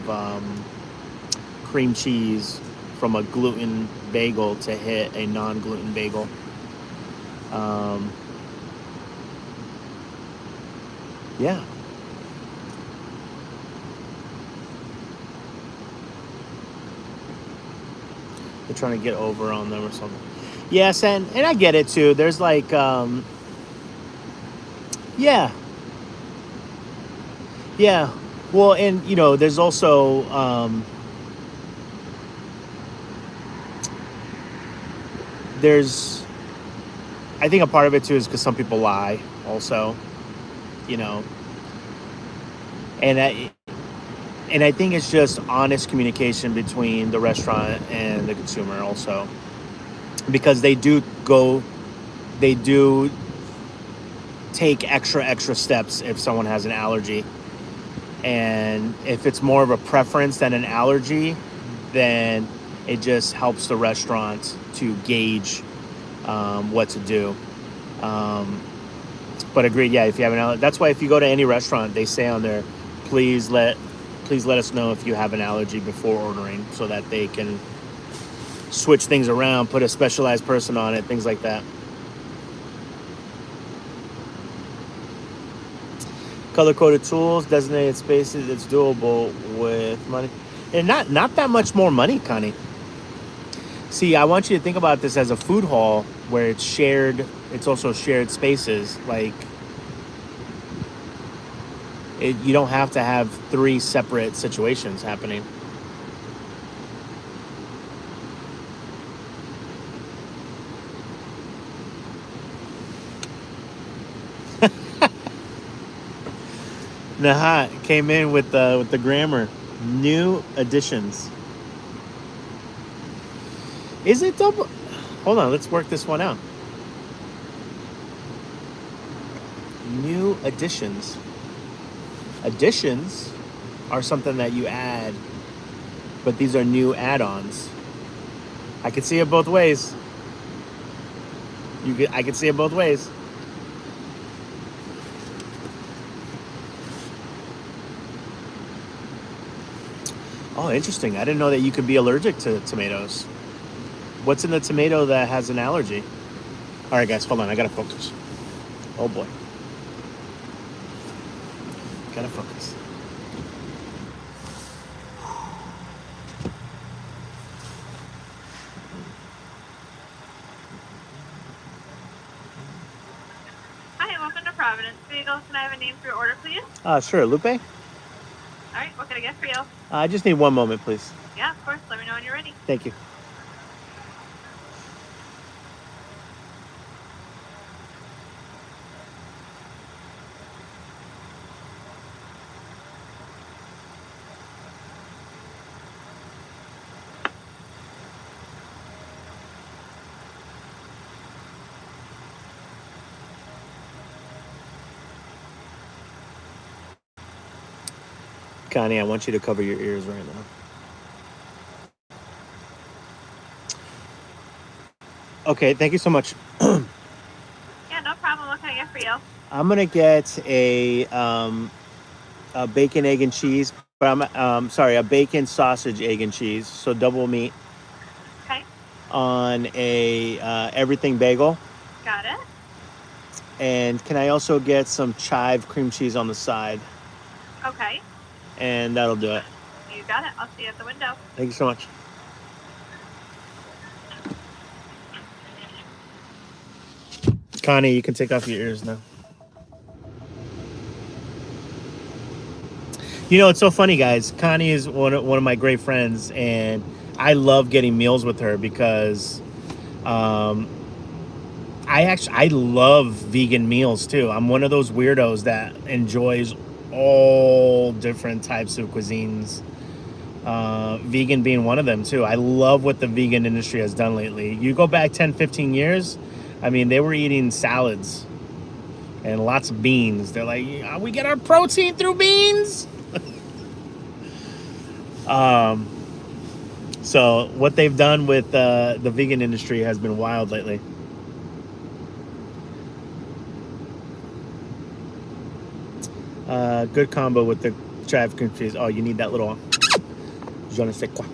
cream cheese from a gluten bagel to hit a non-gluten bagel. Yeah. They're trying to get over on them or something. Yes, and I get it too. There's like, yeah. Yeah. Well, and, there's also, I think a part of it too is because some people lie also, and I think it's just honest communication between the restaurant and the consumer also, because they do take extra steps if someone has an allergy. And if it's more of a preference than an allergy, then it just helps the restaurant to gauge what to do. But agreed, yeah, if you have an allergy, that's why if you go to any restaurant, they say on there, please let us know if you have an allergy before ordering so that they can switch things around, put a specialized person on it, things like that. Color-coded tools, designated spaces, it's doable with money. And not that much more money, Connie. See, I want you to think about this as a food hall where it's shared, it's also shared spaces. Like, you don't have to have three separate situations happening. Nahat came in with the grammar. New additions. Is it double? Hold on, let's work this one out. New additions. Additions are something that you add, but these are new add-ons. I can see it both ways. I can see it both ways. Oh, interesting. I didn't know that you could be allergic to tomatoes. What's in the tomato that has an allergy? All right, guys, hold on. I gotta focus. Oh boy. Gotta focus. Hi, welcome to Providence. Bagel, can I have a name for your order, please? Sure, Lupe. All right, what can I get for you? I just need one moment, please. Yeah, of course. Let me know when you're ready. Thank you. Connie, I want you to cover your ears right now. Okay, thank you so much. Yeah, no problem. What can I get for you? I'm gonna get a bacon, egg, and cheese. But sorry, a bacon, sausage, egg, and cheese. So double meat Okay, on a everything bagel. got it. And can I also get some chive cream cheese on the side? Okay, And that'll do it. you got it. I'll see you at the window. Thank you so much. Connie, you can take off your ears now. You know, it's so funny, guys. Connie is one of my great friends, and I love getting meals with her because I love vegan meals too. I'm one of those weirdos that enjoys all different types of cuisines. Vegan being one of them too. I love what the vegan industry has done lately. You go back 10, 15 years, I mean, they were eating salads and lots of beans. They're like, we get our protein through beans. So what they've done with the vegan industry has been wild lately. Good combo with the chive cream cheese. Oh, you need that little je ne sais quoi.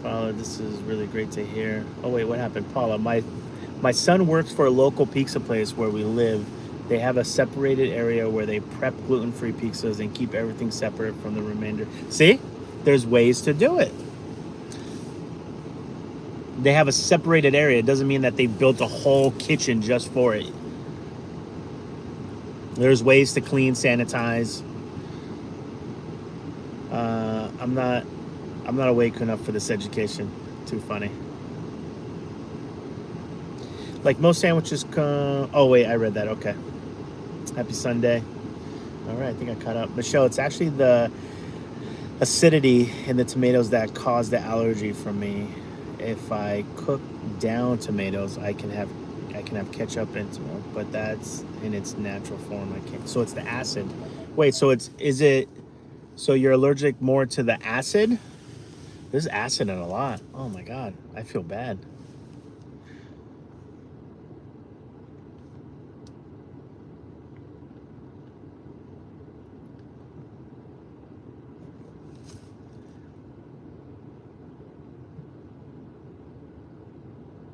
Paula, this is really great to hear. Oh wait, what happened? Paula, my son works for a local pizza place where we live. They have a separated area where they prep gluten-free pizzas and keep everything separate from the remainder. See? There's ways to do it. They have a separated area. It doesn't mean that they built a whole kitchen just for it. There's ways to clean, sanitize. I'm not awake enough for this education. Too funny. Like most sandwiches come... Oh, wait, I read that. Okay. Happy Sunday. All right, I think I caught up. Michelle, it's actually the acidity in the tomatoes that caused the allergy for me. If I cook down tomatoes, I can have ketchup and tomato, but that's in its natural form. I can't. So it's the acid. Wait, so so you're allergic more to the acid? There's acid in a lot. Oh my God, I feel bad.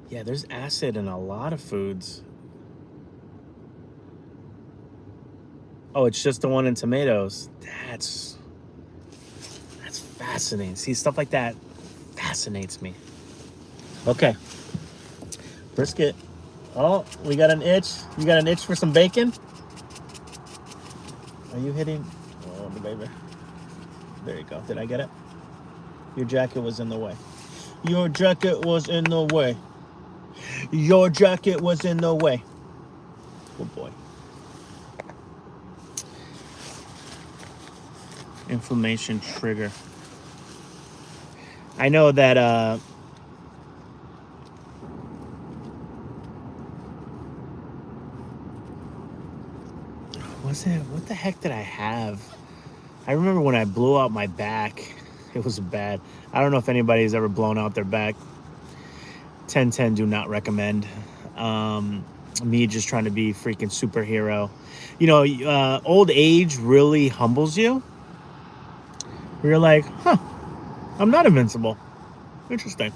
Yeah, there's acid in a lot of foods. Oh, it's just the one in tomatoes. That's fascinating. See, stuff like that fascinates me. Okay. Brisket. Oh, we got an itch. You got an itch for some bacon? Are you hitting? Oh, the baby. There you go. Did I get it? Your jacket was in the way. Your jacket was in the way. Your jacket was in the way. Good boy. Inflammation trigger. I know that what the heck did I have? I remember when I blew out my back. It was bad. I don't know if anybody's ever blown out their back. 10/10 do not recommend. Me just trying to be freaking superhero. You know, old age really humbles you. You're like, I'm not invincible. Interesting.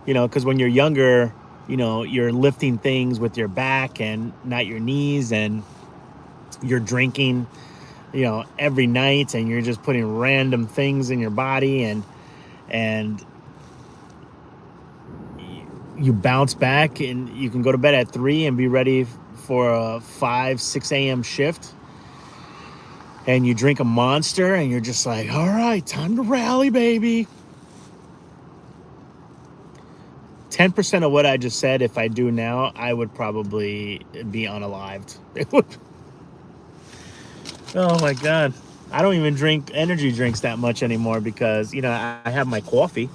You know, because when you're younger, you know, you're lifting things with your back and not your knees, and you're drinking, you know, every night, and you're just putting random things in your body, and you bounce back, and you can go to bed at 3 and be ready for a 5-6 a.m. shift. And you drink a Monster, and you're just like, all right, time to rally, baby. 10% of what I just said, if I do now, I would probably be unalived. It would. Oh my God. I don't even drink energy drinks that much anymore because, you know, I have my coffee,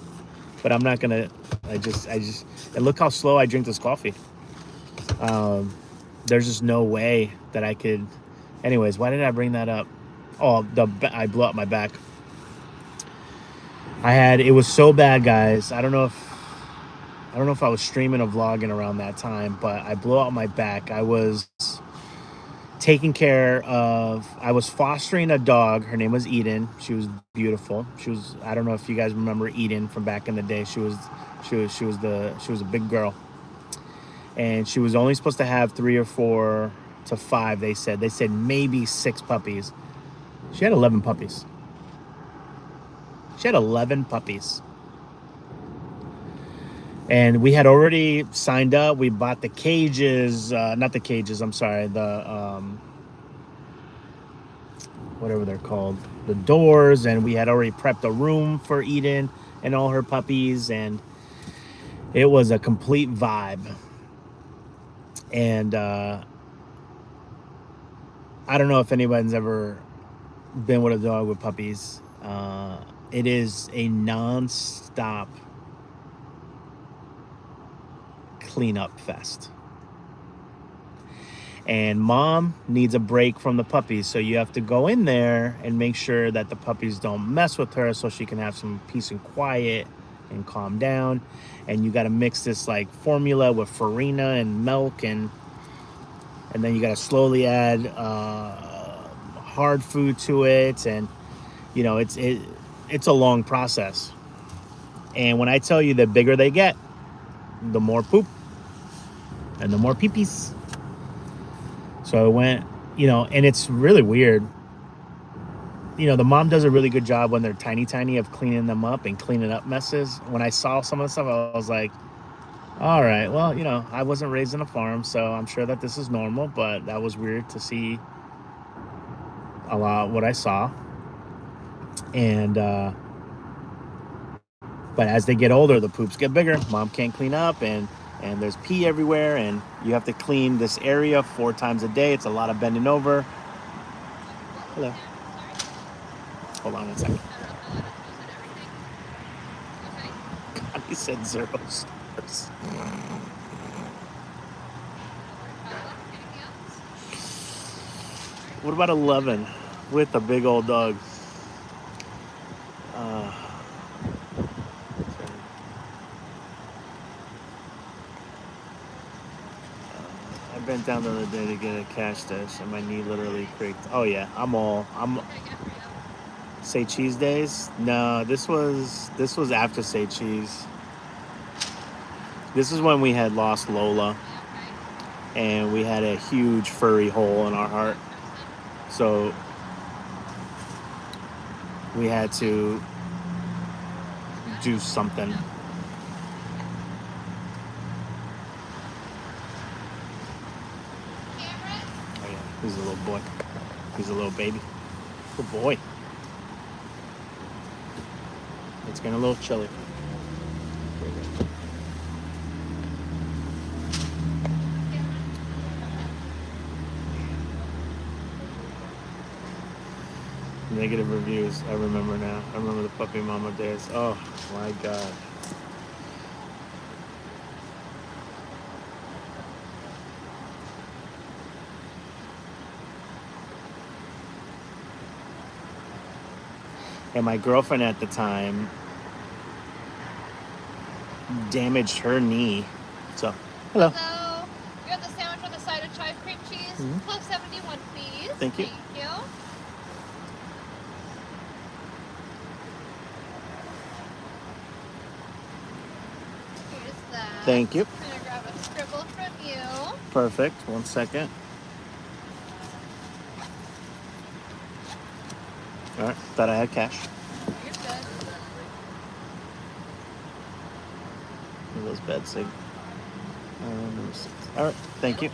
but I'm not gonna, and look how slow I drink this coffee. There's just no way that I could Anyways, why did I bring that up? Oh, I blew up my back. It was so bad, guys. I don't know if I was streaming or vlogging around that time, but I blew out my back. I was I was fostering a dog. Her name was Eden. She was beautiful. I don't know if you guys remember Eden from back in the day. She was a big girl. And she was only supposed to have 3 or 4 to 5, they said. They said maybe 6 puppies. She had 11 puppies. And we had already signed up. We bought the cages, not the cages, I'm sorry, the whatever they're called, the doors, and we had already prepped a room for Eden and all her puppies, and it was a complete vibe. And I don't know if anybody's ever been with a dog with puppies. It is a non-stop cleanup fest. And mom needs a break from the puppies, so you have to go in there and make sure that the puppies don't mess with her, so she can have some peace and quiet and calm down. And you got to mix this like formula with farina and milk, and then you got to slowly add hard food to it, and you know it's a long process. And when I tell you, the bigger they get, the more poop and the more peepees. So I went, and it's really weird. The mom does a really good job when they're tiny of cleaning them up and cleaning up messes. When I saw some of the stuff, I was like, all right, well, I wasn't raised in a farm, so I'm sure that this is normal, but that was weird to see a lot what I saw. And, but as they get older, the poops get bigger. Mom can't clean up, and there's pee everywhere, and you have to clean this area 4 times a day. It's a lot of bending over. Hello. Hold on 1 second. God, he said 0 stars. What about 11 with a big old dog? I bent down the other day to get a cash dish, and my knee literally creaked. Oh yeah, Say Cheese days? No, this was after Say Cheese. This is when we had lost Lola, and we had a huge furry hole in our heart. So we had to do something. Oh yeah, he's a little boy. He's a little baby. Good boy. It's getting a little chilly. Negative reviews. I remember now. I remember the puppy mama days. Oh my God. And my girlfriend at the time damaged her knee. So, hello. Hello. You have the sandwich with a side of chive cream cheese. Mm-hmm. Club 71, please. Thank you. Thank you. Here's that. Thank you. I'm going to grab a scribble from you. Perfect. 1 second. All right. Thought I had cash. You're good. Those bad sig. All right. Thank you.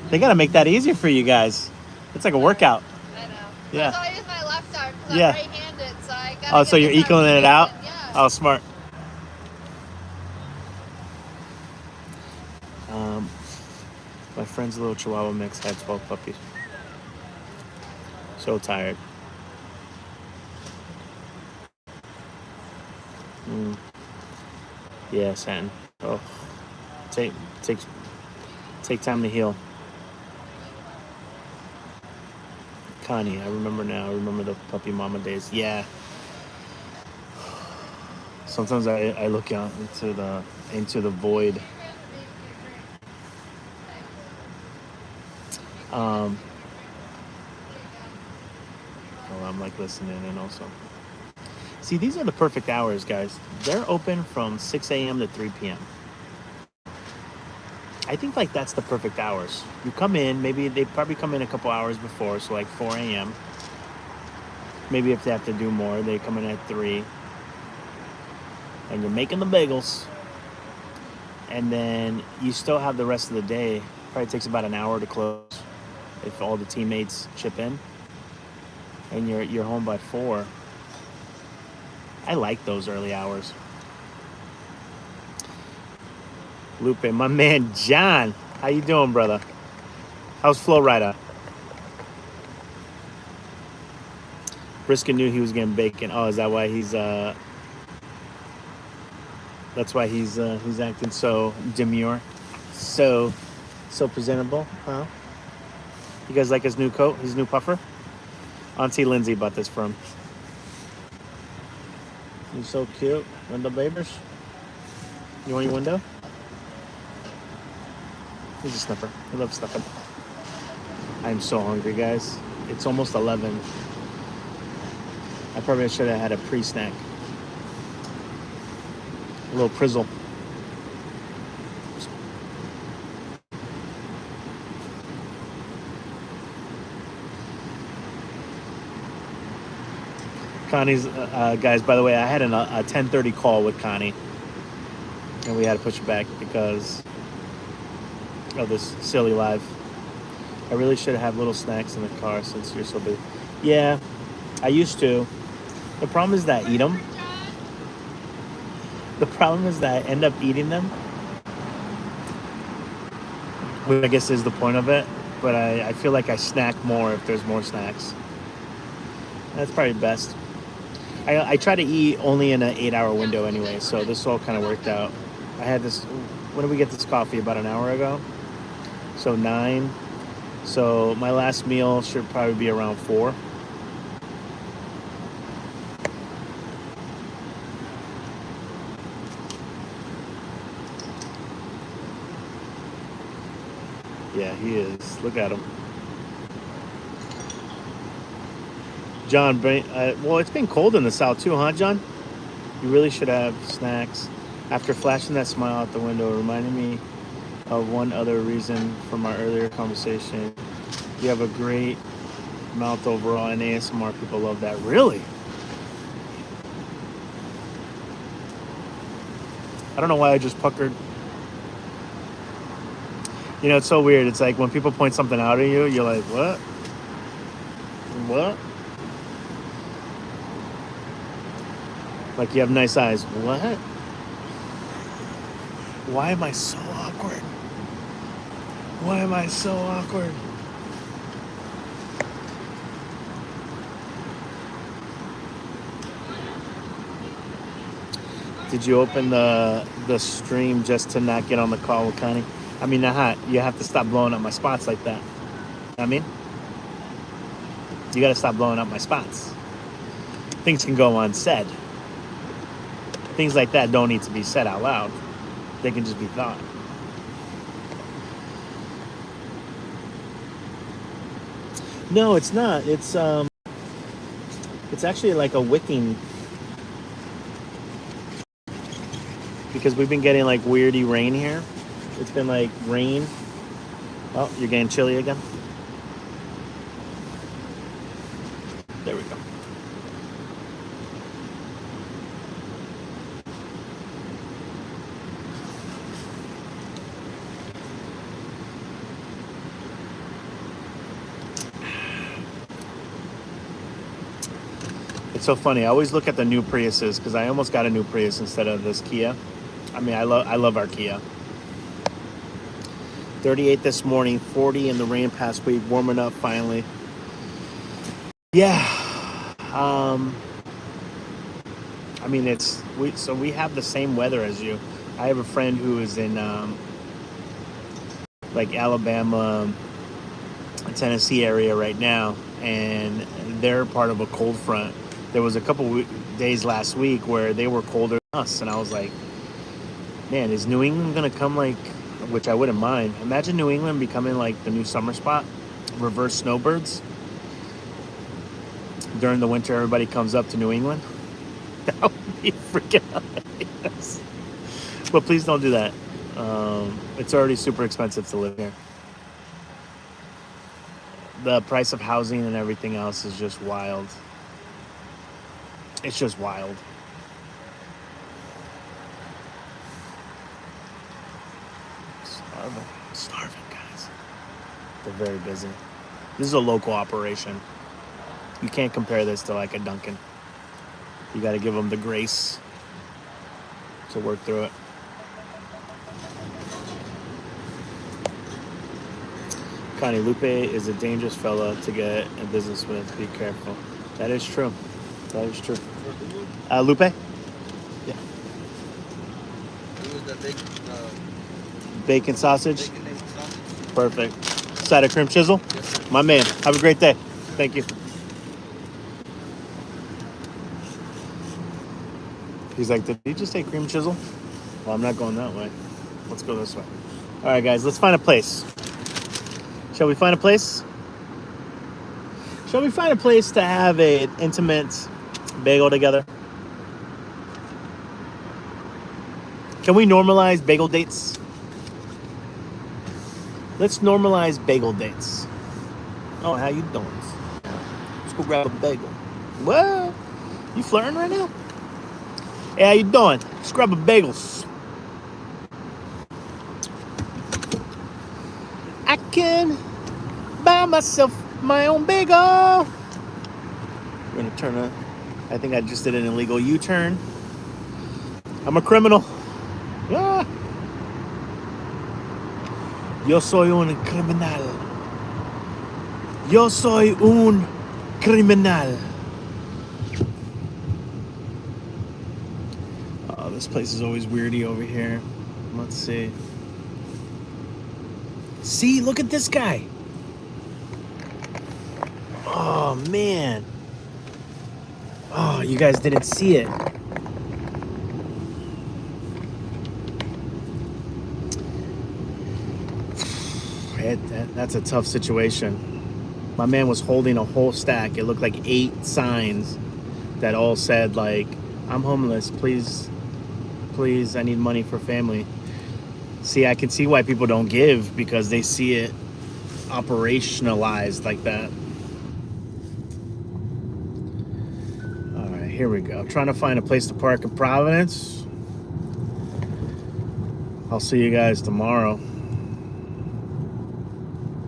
They got to make that easier for you guys. It's like a workout. I know. Yeah. So I use my left arm because Yeah. I'm right-handed, so I got. Oh, so you're equaling it out? Yeah. Oh, smart. My friend's little Chihuahua mix had 12 puppies. So tired. Yeah, Satin. Oh, take time to heal. Connie, I remember now. I remember the puppy mama days. Yeah. Sometimes I look out into the void. Um, well, I'm like listening and also. See, these are the perfect hours, guys. They're open from 6 a.m. to 3 p.m. I think like that's the perfect hours. You come in, maybe they probably come in a couple hours before, so like 4 a.m. Maybe if they have to do more, they come in at 3. And you're making the bagels. And then you still have the rest of the day. Probably takes about an hour to close if all the teammates chip in. And you're home by 4. I like those early hours. Lupe, my man John, how you doing, brother? How's Flo Rida? Brisket knew he was getting bacon. Oh, is that why he's that's why he's acting so demure, so presentable, huh? You guys like his new coat, his new puffer? Auntie Lindsay bought this for him. He's so cute. Window babers. You want your window? He's a sniffer. He loves sniffing. I'm so hungry, guys. It's almost 11. I probably should have had a pre-snack. A little prizzle. Connie's, guys, by the way, I had a 10:30 call with Connie. And we had to push it back because of this silly live. I really should have little snacks in the car since you're so big. Yeah, I used to. The problem is that I eat them. The problem is that I end up eating them, which I guess is the point of it. But I feel like I snack more if there's more snacks. That's probably best. I try to eat only in an 8-hour window anyway, so this all kind of worked out. I had this, when did we get this coffee? About an hour ago? So 9. So my last meal should probably be around 4. Yeah, he is. Look at him. John, well, it's been cold in the south too, huh, John? You really should have snacks. After flashing that smile out the window, it reminded me of one other reason from our earlier conversation. You have a great mouth overall, and ASMR people love that. Really? I don't know why I just puckered. You know, it's so weird. It's like when people point something out at you, you're like, what? What? Like you have nice eyes. What? Why am I so awkward? Why am I so awkward? Did you open the stream just to not get on the call with Connie? I mean, you have to stop blowing up my spots like that. I mean, you got to stop blowing up my spots. Things can go unsaid. Things like that don't need to be said out loud. They can just be thought. No, it's not. It's actually like a wicking, because we've been getting like weirdy rain here. It's been like rain. Oh, you're getting chilly again? There we go. It's so funny. I always look at the new Priuses because I almost got a new Prius instead of this Kia. I mean, I love our Kia. 38 this morning, 40 in the rain past week, warming up finally. Yeah. I mean, we have the same weather as you. I have a friend who is in like Alabama, Tennessee area right now, and they're part of a cold front. There was a couple days last week where they were colder than us, and I was like, man, is New England gonna come like, which I wouldn't mind. Imagine New England becoming like the new summer spot, reverse snowbirds. During the winter, everybody comes up to New England. That would be freaking hilarious. But please don't do that. It's already super expensive to live here. The price of housing and everything else is just wild. It's just wild. Starving, guys. They're very busy. This is a local operation. You can't compare this to like a Dunkin'. You got to give them the grace to work through it. Connie, Lupe is a dangerous fella to get in business with. Be careful. That is true. That is true. Lupe? Yeah. Bacon sausage? Bacon sausage. Perfect. Side of cream chisel? Yes, sir. My man. Have a great day. Thank you. He's like, did he just say cream chisel? Well, I'm not going that way. Let's go this way. All right, guys, let's find a place. Shall we find a place? Shall we find a place to have an intimate bagel together? Can we normalize bagel dates? Let's normalize bagel dates. Oh, how you doing? Let's go grab a bagel. What? You flirting right now? Hey, how you doing? Let's grab a bagels. I can buy myself my own bagel. I'm gonna turn a... I think I just did an illegal U-turn. I'm a criminal. Ah. Yo soy un criminal. Yo soy un criminal. Oh, this place is always weirdy over here. Let's see. See, look at this guy. Oh, man. Oh, you guys didn't see it. That's a tough situation. My man was holding a whole stack. It looked like 8 signs that all said, like, I'm homeless. Please, I need money for family. See, I can see why people don't give, because they see it operationalized like that. All right, here we go. Trying to find a place to park in Providence. I'll see you guys tomorrow.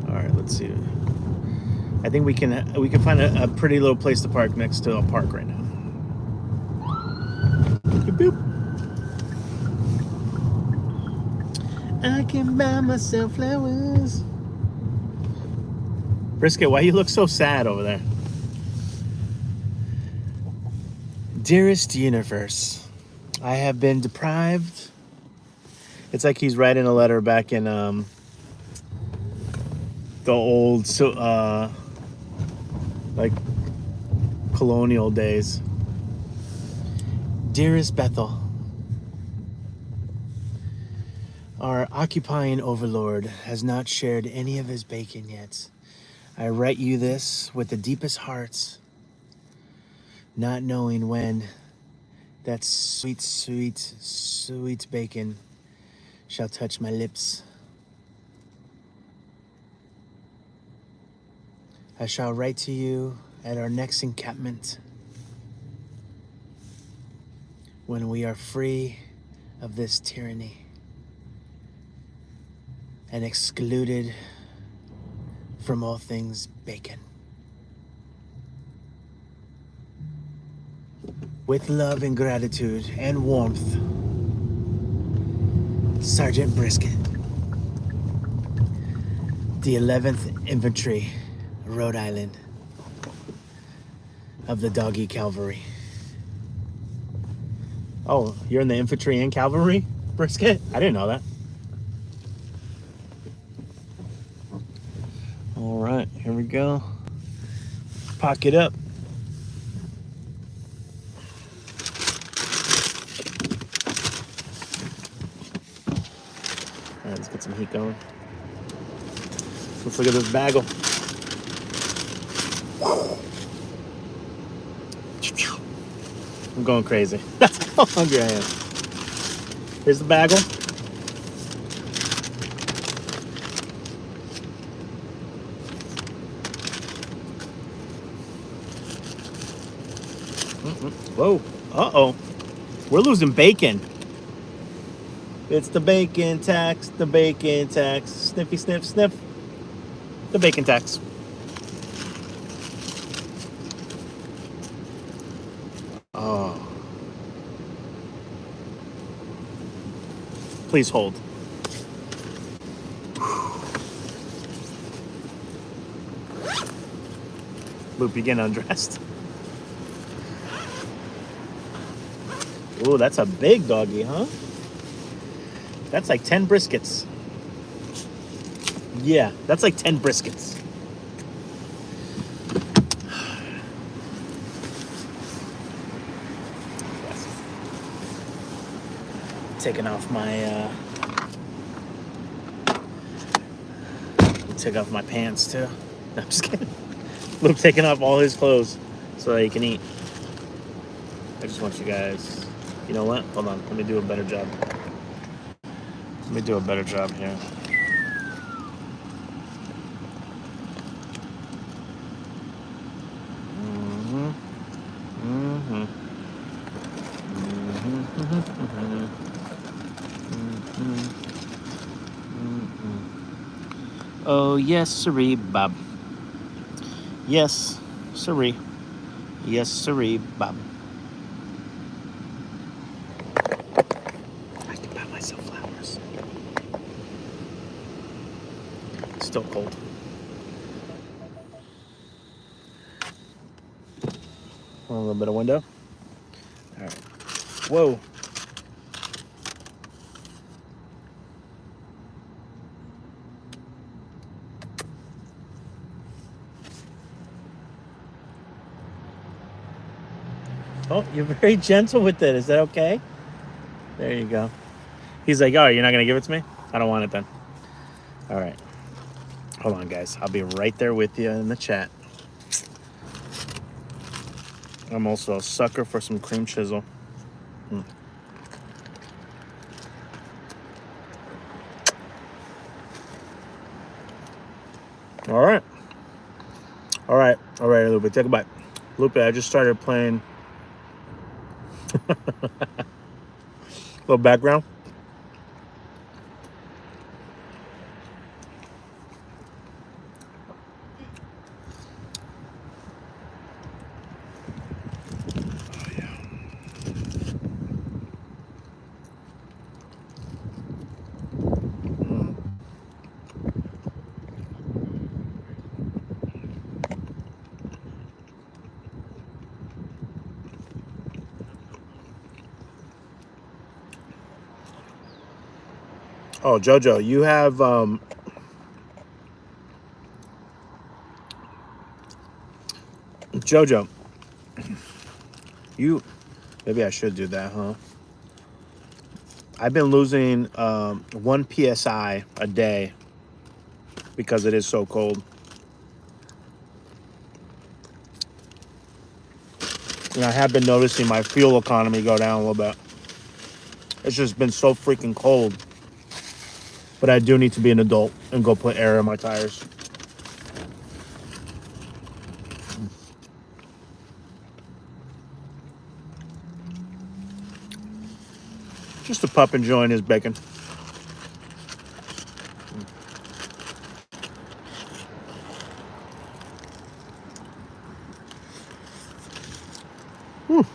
All right, let's see. I think we can find a pretty little place to park next to a park right now. Boop, boop. I can buy myself flowers. Brisket, why you look so sad over there? Dearest universe, I have been deprived. It's like he's writing a letter back in the old like colonial days. Dearest Bethel, our occupying overlord has not shared any of his bacon yet. I write you this with the deepest hearts, not knowing when that sweet, sweet, sweet bacon shall touch my lips. I shall write to you at our next encampment, when we are free of this tyranny and excluded from all things bacon. With love and gratitude and warmth, Sergeant Brisket, the 11th Infantry, Rhode Island, of the Doggy Cavalry. Oh, you're in the infantry and cavalry, Brisket? I didn't know that. All right, here we go. Pocket up. All right, let's get some heat going. Let's look at this bagel. I'm going crazy. That's how hungry I am. Here's the bagel. Whoa. Uh-oh. We're losing bacon. It's the bacon tax, the bacon tax. Sniffy, sniff, sniff. The bacon tax. Oh. Please hold. Loop, you getting undressed? Ooh, that's a big doggy, huh? That's like 10 briskets. Yeah, that's like 10 briskets. Yes. Taking off my take off my pants too. No, I'm just kidding. Luke taking off all his clothes so that he can eat. I just want you guys. You know what? Hold on. Let me do a better job. Let me do a better job here. Oh, yes, sirree, Bob. Yes, sirree. Yes, sirree, Bob. I can buy myself flowers. It's still cold. A little bit of window. All right. Whoa. Oh, you're very gentle with it. Is that okay? There you go. He's like, oh, you're not going to give it to me? I don't want it then. All right. Hold on, guys. I'll be right there with you in the chat. I'm also a sucker for some cream chisel. All right. All right. All right, Lupe. Take a bite. Lupe, I just started playing little background. Oh, yeah. Oh, Jojo, you have Jojo, you maybe I should do that, huh? I've been losing 1 psi a day because it is so cold. And I have been noticing my fuel economy go down a little bit. It's just been so freaking cold. But I do need to be an adult and go put air in my tires. Just a pup enjoying his bacon. Whew.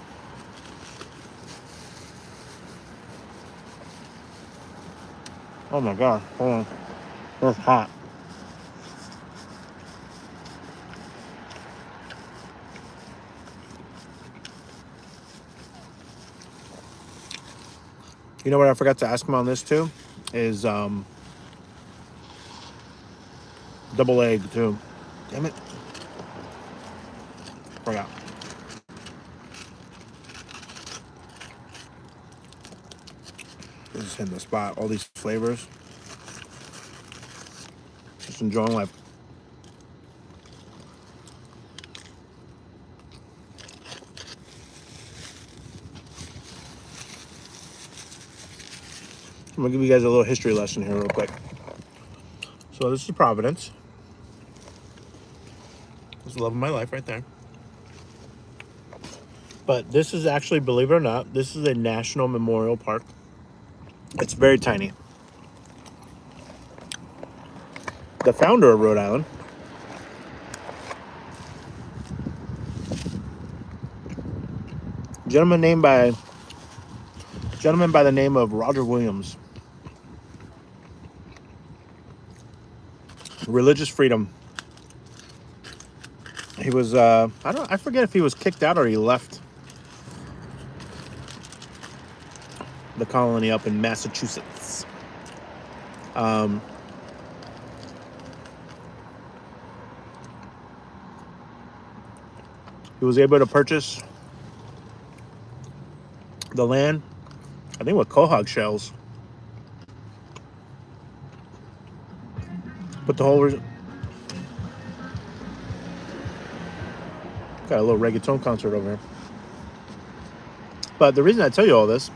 Oh my God, hold on. That's hot. You know what I forgot to ask him on this too? Is double egg too. Damn it. Yeah. This is hitting the spot. All these flavors. Just enjoying life. I'm gonna give you guys a little history lesson here real quick. So this is Providence. This is the love of my life right there. But this is actually, believe it or not, this is a national memorial park. It's very tiny. The founder of Rhode Island, gentleman by the name of Roger Williams. Religious freedom. He was I forget if he was kicked out or he left the colony up in Massachusetts. He was able to purchase the land, I think, with quahog shells. Put the whole... Got a little reggaeton concert over here. But the reason I tell you all this,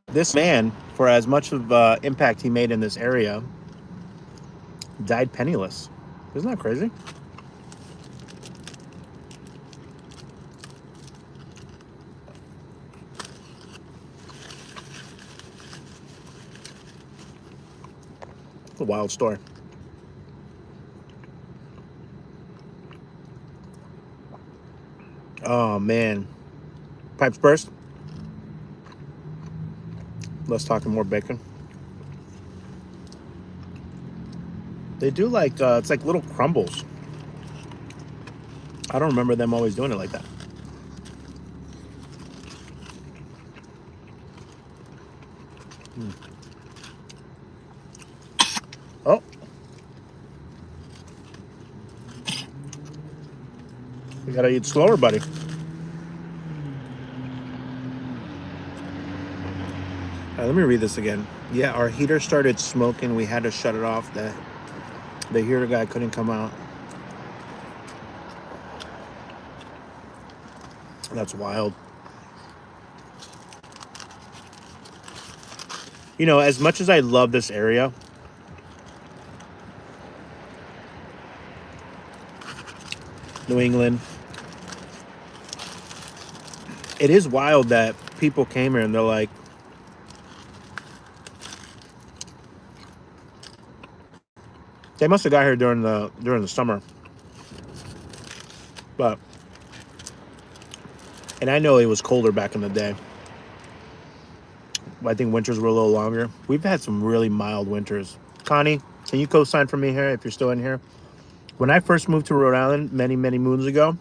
this man, for as much of impact he made in this area, died penniless. Isn't that crazy? It's a wild story. Oh, man. Pipes burst? Let's talk more bacon. They do like, it's like little crumbles. I don't remember them always doing it like that. Oh. You gotta eat slower, buddy. Let me read this again. Yeah, our heater started smoking. We had to shut it off. The heater guy couldn't come out. That's wild. You know, as much as I love this area, New England, it is wild that people came here and they're like, they must have got here during the summer. But, and I know it was colder back in the day. I think winters were a little longer. We've had some really mild winters. Connie, can you co-sign for me here if you're still in here? When I first moved to Rhode Island many, many moons ago,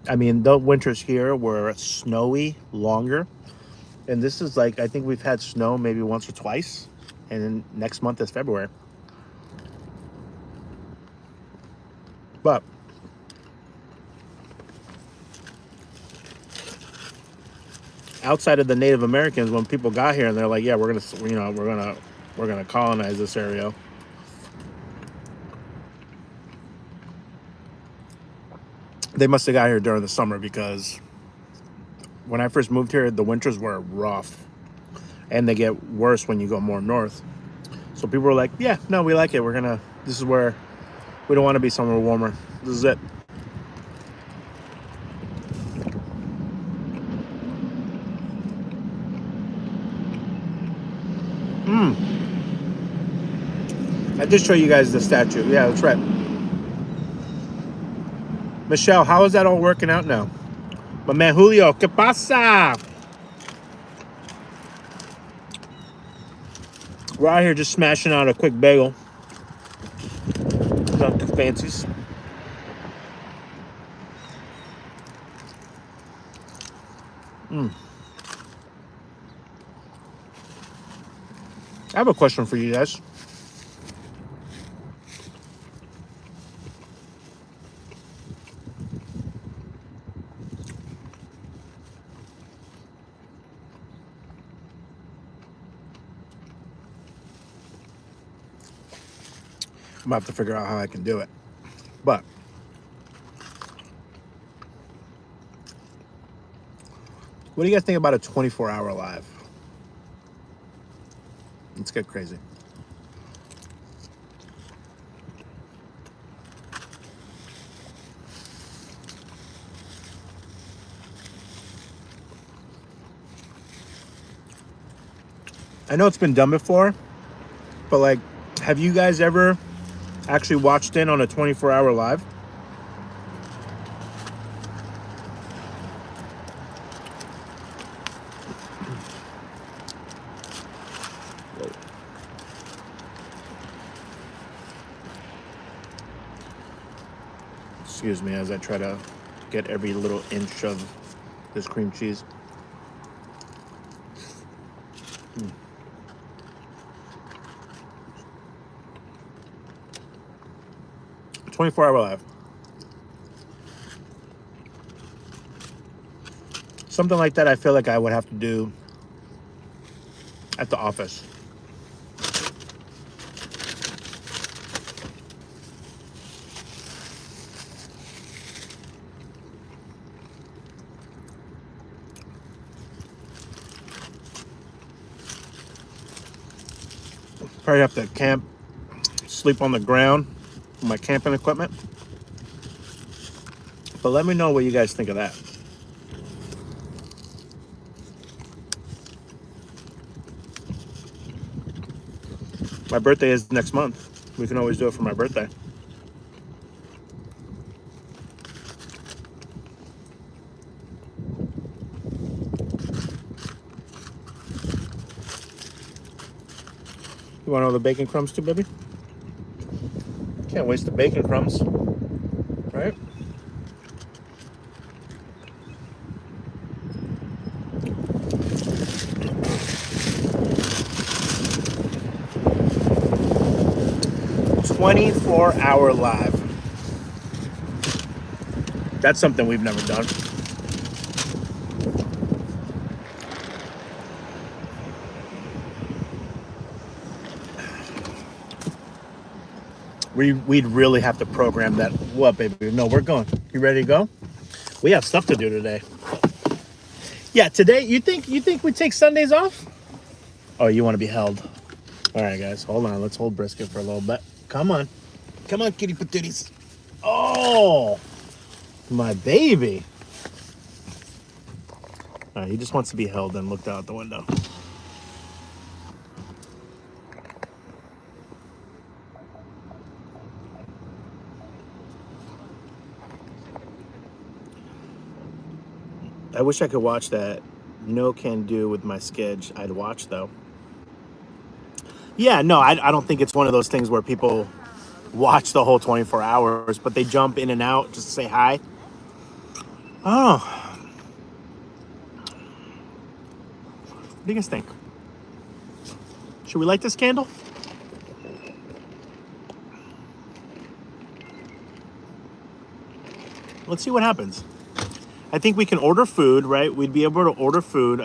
I mean, the winters here were snowy, longer. And this is like, I think we've had snow maybe once or twice. And then next month is February. But outside of the Native Americans, when people got here and they're like, yeah, we're gonna colonize this area. They must have got here during the summer, because when I first moved here, the winters were rough, and they get worse when you go more north. So people were like, yeah, no, we like it. This is where we don't want to be somewhere warmer. This is it. I did show you guys the statue. Yeah, that's right. Michelle, how is that all working out now? My man Julio, ¿qué pasa? We're out here just smashing out a quick bagel. Not too fancies. I have a question for you guys. I'm gonna have to figure out how I can do it. But what do you guys think about a 24-hour live? Let's get crazy. I know it's been done before, but like, have you guys ever actually watched in on a 24-hour live? Excuse me as I try to get every little inch of this cream cheese. 24-hour live. Something like that I feel like I would have to do at the office. Probably have to camp, sleep on the ground with my camping equipment. But let me know what you guys think of that. My birthday is next month. We can always do it for my birthday. You want all the bacon crumbs too, baby? Can't waste the bacon crumbs, right? "24-hour live." That's something we've never done. We'd really have to program that. What, baby? No, we're going. You ready to go? We have stuff to do today. Yeah, today. You think we take Sundays off? Oh, you want to be held? All right, guys, hold on. Let's hold brisket for a little bit. Come on, kitty patooties. Oh, my baby. All right, he just wants to be held and looked out the window. I wish I could watch that. No can do with my sketch. I'd watch though. Yeah, no, I don't think it's one of those things where people watch the whole 24 hours, but they jump in and out just to say hi. Oh, what do you guys think? Should we light this candle? Let's see what happens. I think we can order food, right? We'd be able to order food.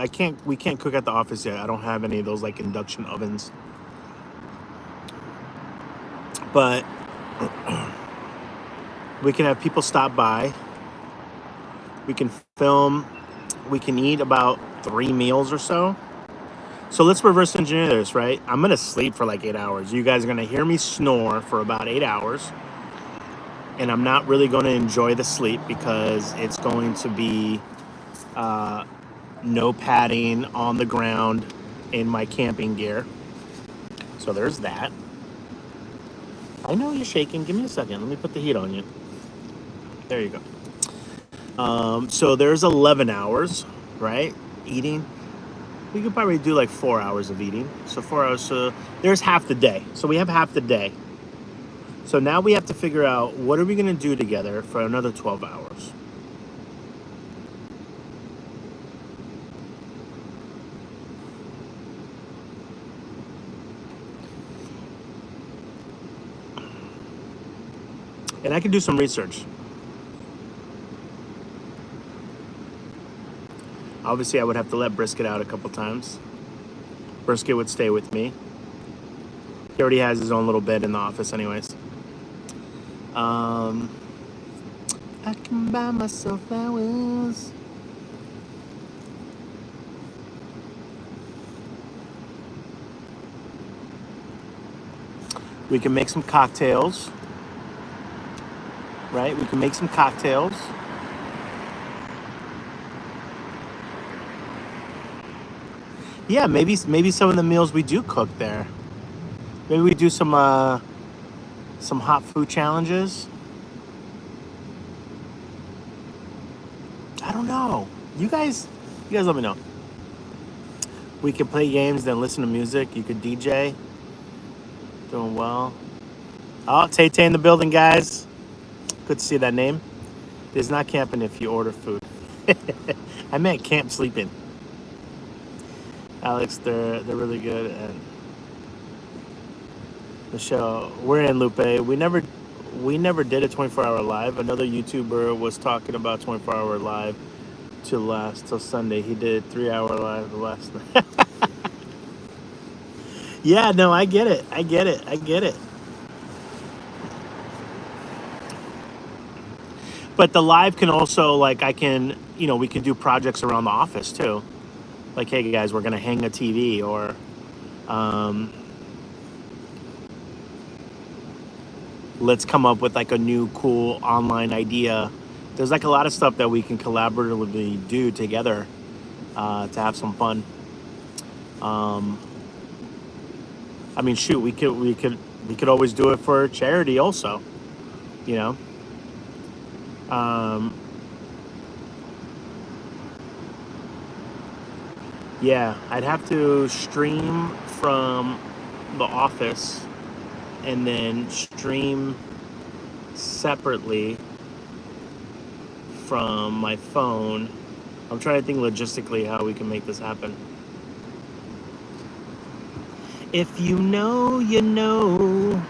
We can't cook at the office yet. I don't have any of those like induction ovens. But we can have people stop by. We can film. We can eat about 3 meals or so. So let's reverse engineer this, right? I'm going to sleep for like 8 hours. You guys are going to hear me snore for about 8 hours. And I'm not really going to enjoy the sleep because it's going to be no padding on the ground in my camping gear. So there's that. I know you're shaking. Give me a second. Let me put the heat on you. There you go. So there's 11 hours, right? Eating. We could probably do like 4 hours of eating. So 4 hours. So there's half the day. So we have half the day. So now we have to figure out what are we going to do together for another 12 hours. And I can do some research. Obviously, I would have to let Brisket out a couple times. Brisket would stay with me. He already has his own little bed in the office anyways. Um, I can buy myself flowers. We can make some cocktails, right? We can make some cocktails. Yeah, maybe some of the meals we do cook there. Maybe we do some hot food challenges. I don't know. You guys let me know. We could play games, then listen to music. You could DJ. Doing well. Oh, Tay Tay in the building, guys. Good to see that name. There's not camping if you order food. I meant camp sleeping. Alex, they're really good. And Michelle, we're in Lupe. We never did a 24-hour live. Another YouTuber was talking about 24-hour live to last till Sunday. He did 3-hour live last night. Yeah, no, I get it. I get it. But the live can also, like, we can do projects around the office too. Like, hey guys, we're gonna hang a TV, or let's come up with like a new cool online idea. There's like a lot of stuff that we can collaboratively do together to have some fun. I mean, shoot, we could always do it for charity also, you know. Yeah, I'd have to stream from the office and then stream separately from my phone. I'm trying to think logistically how we can make this happen. If you know, you know.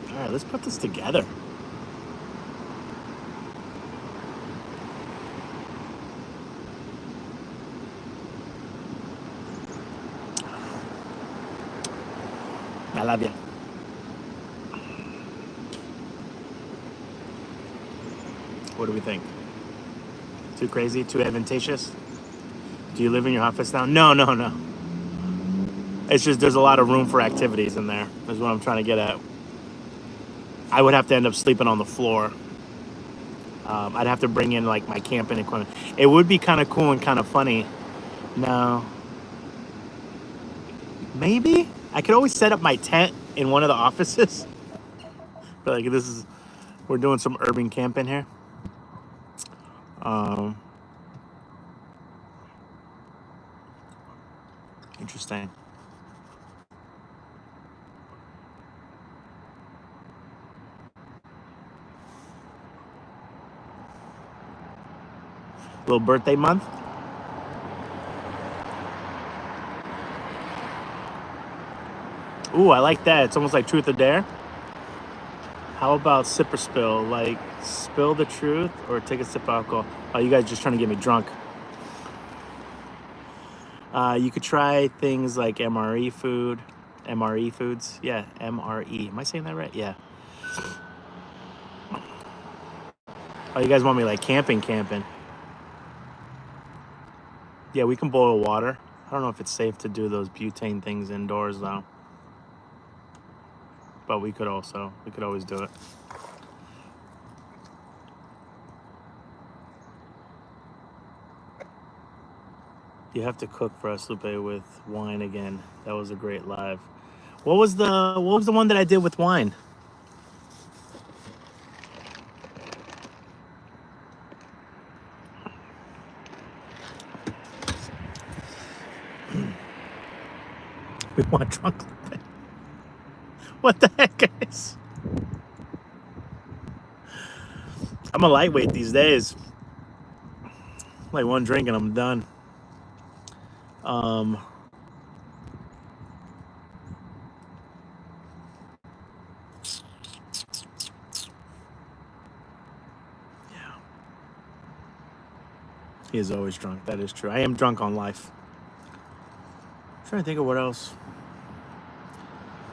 All right, let's put this together. I love you. What do we think? Too crazy? Too advantageous? Do you live in your office now? No. It's just there's a lot of room for activities in there, is what I'm trying to get at. I would have to end up sleeping on the floor. I'd have to bring in like my camping equipment. It would be kind of cool and kind of funny. No. Maybe? I could always set up my tent in one of the offices. But like we're doing some urban camping here. Interesting. Little birthday month. Ooh, I like that. It's almost like truth or dare. How about sip or spill? Like, spill the truth or take a sip of alcohol? Oh, you guys just trying to get me drunk. You could try things like MRE foods. Yeah, MRE. Am I saying that right? Yeah. Oh, you guys want me like camping? Yeah, we can boil water. I don't know if it's safe to do those butane things indoors though. But we could always do it. You have to cook for us, Lupe, with wine again. That was a great live. What was the one that I did with wine? We want drunk Lupe. What the heck, guys? I'm a lightweight these days. Like one drink and I'm done. Yeah. He is always drunk. That is true. I am drunk on life. I'm trying to think of what else.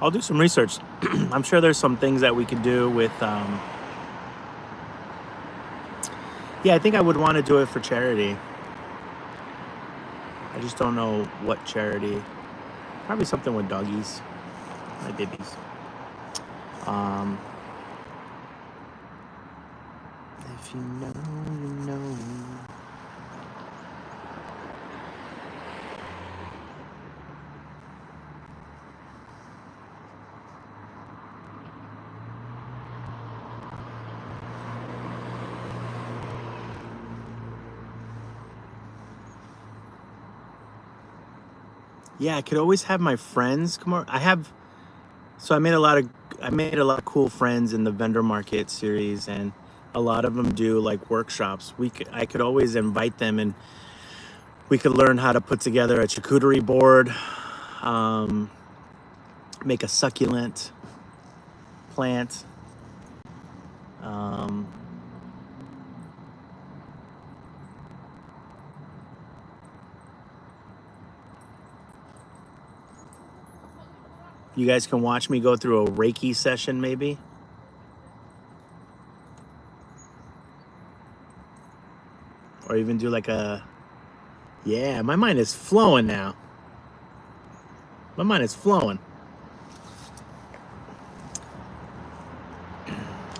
I'll do some research. I'm sure there's some things that we could do with. Yeah, I think I would want to do it for charity. I just don't know what charity. Probably something with doggies, my babies. If you know, you know. Yeah, I could always have my friends come over. I made a lot of cool friends in the vendor market series, and a lot of them do like workshops. I could always invite them, and we could learn how to put together a charcuterie board, make a succulent plant. You guys can watch me go through a Reiki session, maybe. Or even do like yeah, my mind is flowing now. My mind is flowing.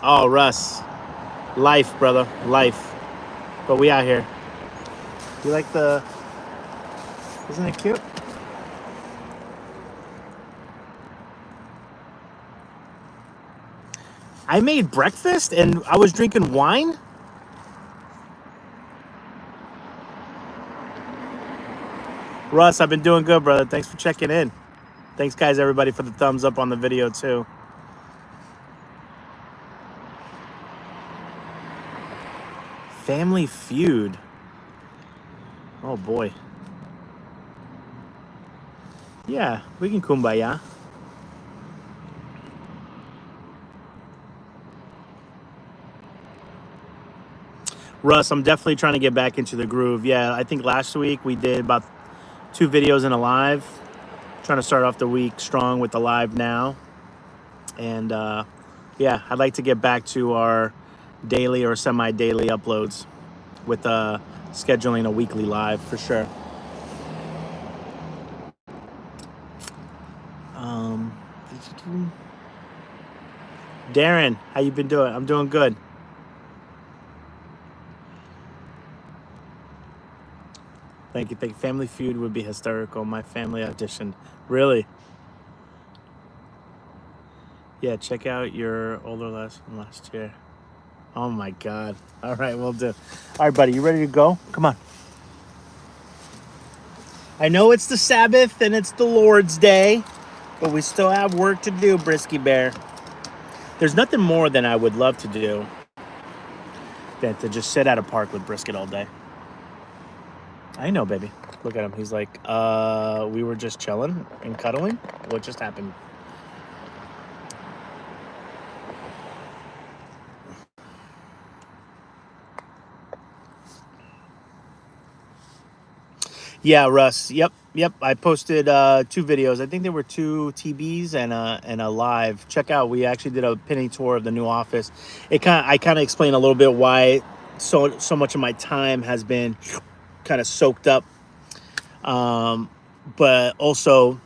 Oh, Russ. Life, brother. Life. But we out here. You like isn't it cute? I made breakfast and I was drinking wine? Russ, I've been doing good, brother. Thanks for checking in. Thanks, guys, everybody, for the thumbs up on the video, too. Family Feud. Oh, boy. Yeah, we can kumbaya. Russ, I'm definitely trying to get back into the groove. Yeah, I think last week we did about 2 videos and a live. Trying to start off the week strong with the live now. And yeah, I'd like to get back to our daily or semi-daily uploads with scheduling a weekly live for sure. Darren, how you been doing? I'm doing good. Thank you. Family Feud would be hysterical. My family auditioned. Really? Yeah, check out your older lesson last year. Oh my God. All right, we'll do. All right, buddy, you ready to go? Come on. I know it's the Sabbath and it's the Lord's Day, but we still have work to do, Brisky Bear. There's nothing more than I would love to do than to just sit at a park with Brisket all day. I know, baby. Look at him. He's like, we were just chilling and cuddling. What just happened? Yeah, Russ. Yep. I posted 2 videos. I think there were 2 TBs and a live. Check out. We actually did a penny tour of the new office. I kind of explained a little bit why so much of my time has been kind of soaked up, but also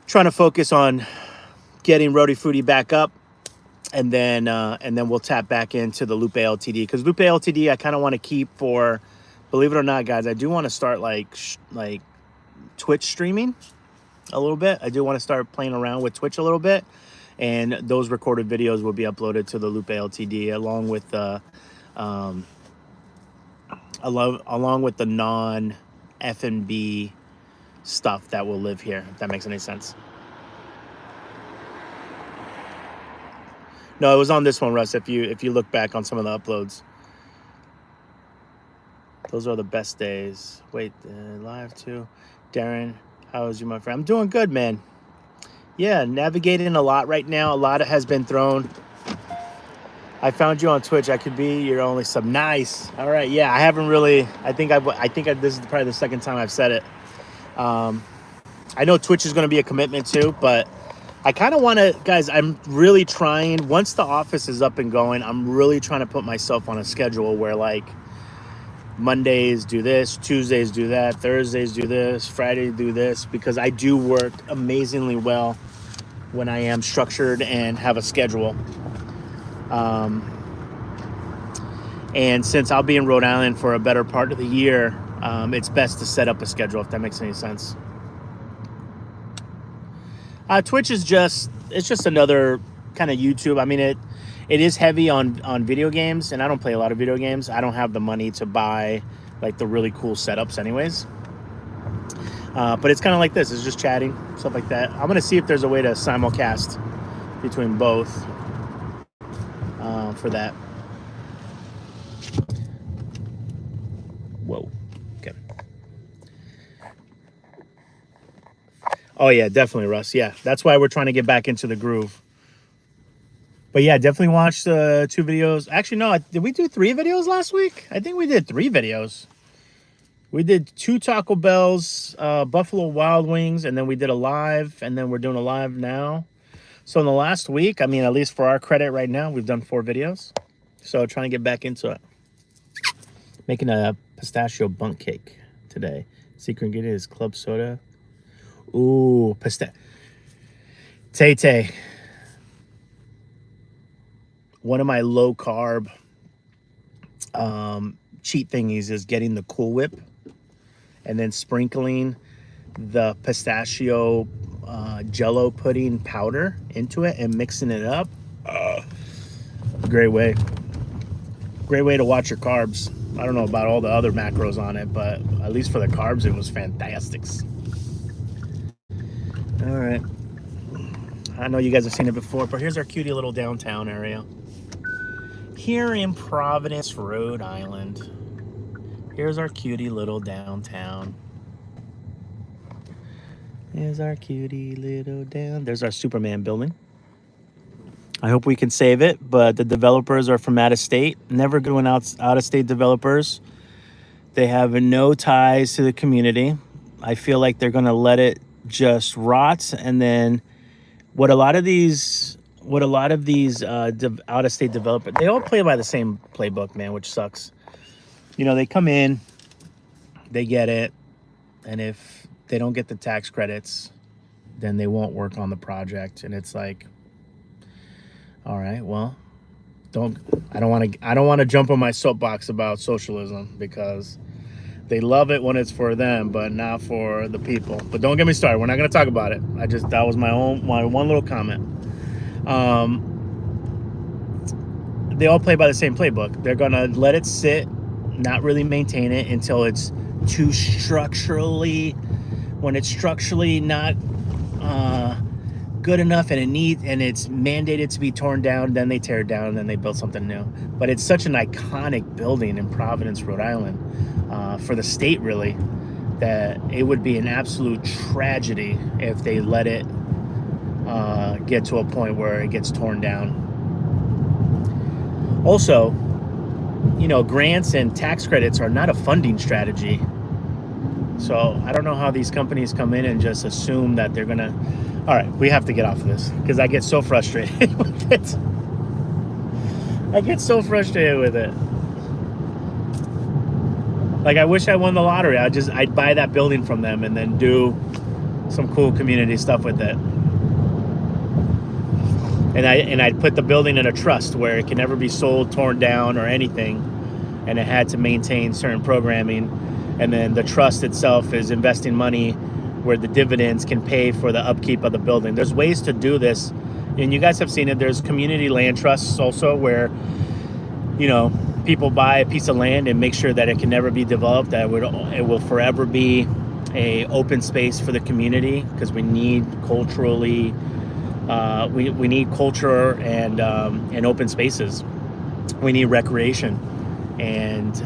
trying to focus on getting Rody Foodie back up, and then we'll tap back into the Lupe LTD, because Lupe LTD I kind of want to keep for, believe it or not, guys, I do want to start like Twitch streaming a little bit. I do want to start playing around with Twitch a little bit, and those recorded videos will be uploaded to the Lupe LTD along with the non F&B stuff that will live here, if that makes any sense. No, it was on this one, Russ, if you look back on some of the uploads. Those are the best days. Wait, live too. Darren, how is you, my friend? I'm doing good, man. Yeah, navigating a lot right now. A lot has been thrown. I found you on Twitch. I could be your only sub. Nice. All right. Yeah, I haven't really. This is probably the second time I've said it. I know Twitch is going to be a commitment too, but I kind of want to, guys, I'm really trying, once the office is up and going, I'm really trying to put myself on a schedule where like Mondays do this, Tuesdays do that, Thursdays do this, Friday do this, because I do work amazingly well when I am structured and have a schedule. And since I'll be in Rhode Island for a better part of the year, it's best to set up a schedule, if that makes any sense. Twitch is just another kind of YouTube. I mean, it is heavy on video games, and I don't play a lot of video games. I don't have the money to buy like the really cool setups anyways. But it's kind of like this. It's just chatting, stuff like that. I'm going to see if there's a way to simulcast between both for that. Whoa. Okay. Oh, yeah, definitely, Russ. Yeah, that's why we're trying to get back into the groove. But yeah, definitely watch the 2 videos. Actually, no, did we do 3 videos last week? I think we did 3 videos. We did 2 Taco Bells, Buffalo Wild Wings, and then we did a live, and then we're doing a live now. So in the last week, I mean, at least for our credit right now, we've done 4 videos. So trying to get back into it. Making a pistachio bundt cake today. Secret ingredient is club soda. Ooh, Tay. One of my low carb cheat thingies is getting the Cool Whip and then sprinkling the pistachio Jello pudding powder into it and mixing it up. Great way to watch your carbs. I don't know about all the other macros on it, but at least for the carbs, it was fantastic. All right. I know you guys have seen it before, but here's our cutie little downtown area. Here in Providence, Rhode Island. Here's our cutie little downtown. There's our cutie little down. There's our Superman building. I hope we can save it, but the developers are from out of state. Never going out of state developers. They have no ties to the community. I feel like they're going to let it just rot, and then what a lot of these out of state developers, they all play by the same playbook, man, which sucks. You know, they come in, they get it, and if they don't get the tax credits, then they won't work on the project. And it's like, all right, well, I don't want to jump on my soapbox about socialism, because they love it when it's for them, but not for the people. But don't get me started. We're not going to talk about it. That was my one little comment. They all play by the same playbook. They're going to let it sit, not really maintain it until it's too structurally, when it's structurally not good enough and it's mandated to be torn down, then they tear it down and then they build something new. But it's such an iconic building in Providence, Rhode Island, for the state really, that it would be an absolute tragedy if they let it get to a point where it gets torn down. Also, you know, grants and tax credits are not a funding strategy. So I don't know how these companies come in and just assume that they're gonna. All right, we have to get off of this because I get so frustrated with it. Like, I wish I won the lottery. I'd buy that building from them and then do some cool community stuff with it. And I'd put the building in a trust where it can never be sold, torn down, or anything. And it had to maintain certain programming. And then the trust itself is investing money where the dividends can pay for the upkeep of the building. There's ways to do this. And you guys have seen it. There's community land trusts also where, you know, people buy a piece of land and make sure that it can never be developed, that it will forever be a open space for the community, because we need culturally, we need culture and open spaces. We need recreation, and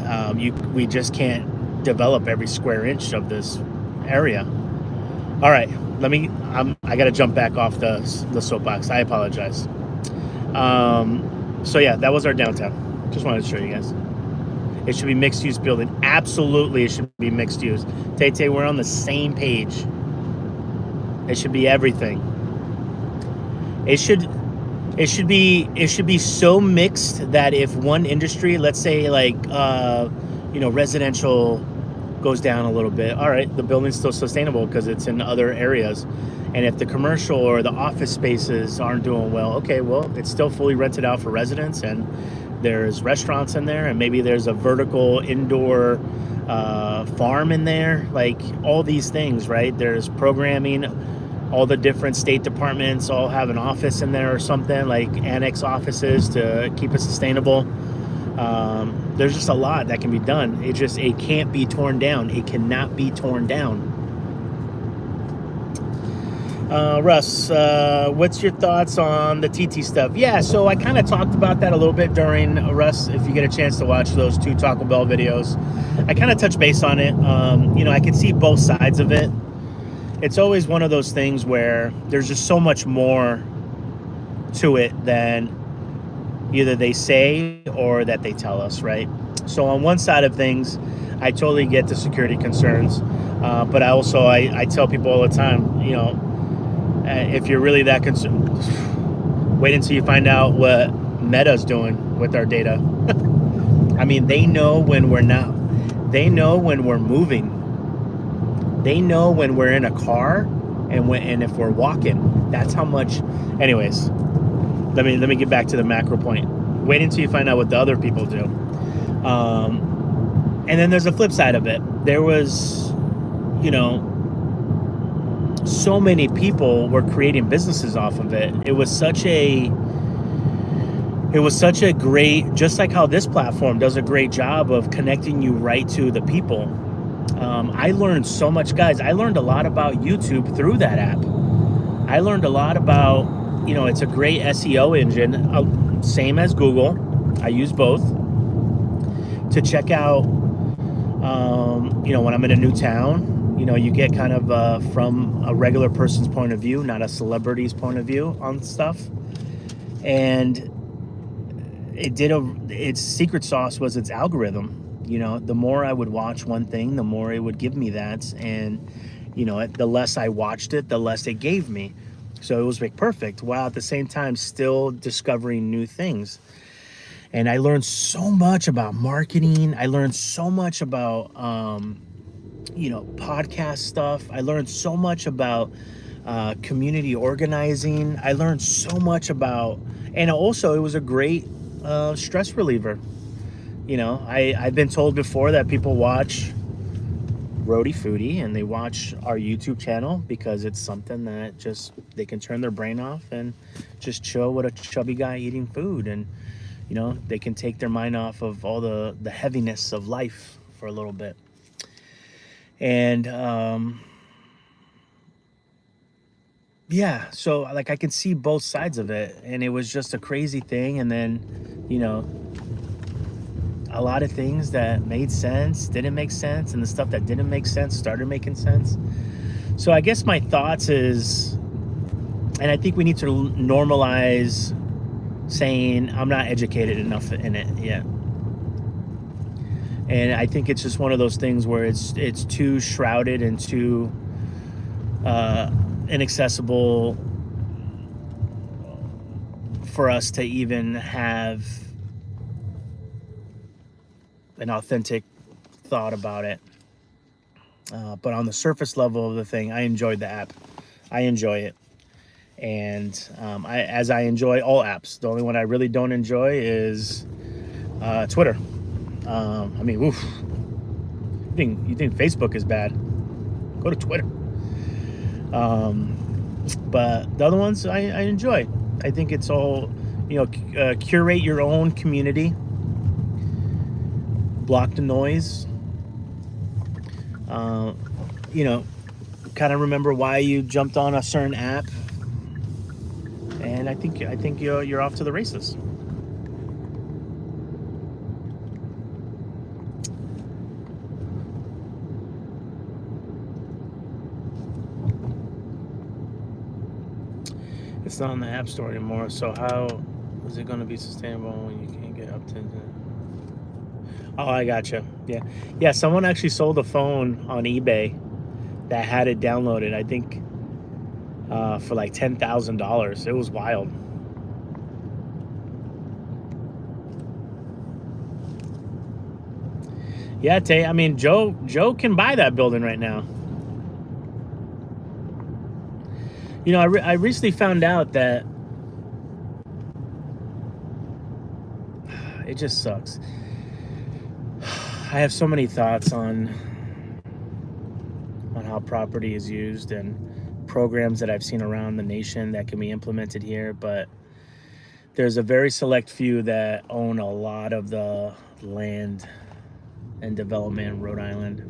we just can't develop every square inch of this area. All right, I got to jump back off the soapbox. I apologize. So yeah, that was our downtown. Just wanted to show you guys. It should be mixed use building. Absolutely, it should be mixed use. Tay, we're on the same page. It should be everything. It should be so mixed that if one industry, let's say like residential goes down a little bit, all right, the building's still sustainable because it's in other areas. And if the commercial or the office spaces aren't doing well, okay, well, it's still fully rented out for residents, and there's restaurants in there, and maybe there's a vertical indoor farm in there, like all these things, right? There's programming. All the different state departments all have an office in there or something, like annex offices to keep it sustainable. There's just a lot that can be done. It can't be torn down. It cannot be torn down. Russ, what's your thoughts on the TT stuff? Yeah, so I kind of talked about that a little bit during Russ. If you get a chance to watch those 2 Taco Bell videos, I kind of touched base on it. I could see both sides of it. It's always one of those things where there's just so much more to it than either they say or that they tell us, right? So on one side of things, I totally get the security concerns, but I tell people all the time, if you're really that concerned, wait until you find out what Meta's doing with our data. I mean, they know when we're not. They know when we're moving. They know when we're in a car and if we're walking. That's how much. Anyways, let me get back to the macro point. Wait until you find out what the other people do. And then there's a flip side of it. There was, so many people were creating businesses off of it. It was such a great, just like how this platform does a great job of connecting you right to the people. I learned so much, guys. I learned a lot about YouTube through that app. I learned a lot about, it's a great SEO engine, same as Google. I use both to check out, when I'm in a new town, you get kind of from a regular person's point of view, not a celebrity's point of view on stuff. And its secret sauce was its algorithm. The more I would watch one thing, the more it would give me that. And, the less I watched it, the less it gave me. So it was like perfect, while at the same time still discovering new things. And I learned so much about marketing. I learned so much about, podcast stuff. I learned so much about community organizing. I learned so much about, and also it was a great stress reliever. I've been told before that people watch Roadie Foodie and they watch our YouTube channel because it's something that just they can turn their brain off and just chill with a chubby guy eating food, and they can take their mind off of all the heaviness of life for a little bit. And so like I can see both sides of it, and it was just a crazy thing. And then a lot of things that made sense didn't make sense, and the stuff that didn't make sense started making sense. So I guess my thoughts is, and I think we need to normalize saying I'm not educated enough in it yet. And I think it's just one of those things where it's too shrouded and too inaccessible for us to even have an authentic thought about it. But on the surface level of the thing, I enjoyed the app. I enjoy it. And I enjoy all apps. The only one I really don't enjoy is Twitter. Oof. You think Facebook is bad? Go to Twitter. But the other ones I enjoy. I think it's all, curate your own community. Block the noise. Kind of remember why you jumped on a certain app. And I think you're off to the races. It's not in the App Store anymore, so how is it going to be sustainable when you can't get up to? Oh, I gotcha. Yeah. Someone actually sold a phone on eBay that had it downloaded. I think for like $10,000. It was wild. Yeah, Tay. I mean, Joe can buy that building right now. You know, I recently found out that it just sucks. I have so many thoughts on how property is used and programs that I've seen around the nation that can be implemented here, but there's a very select few that own a lot of the land and development in Rhode Island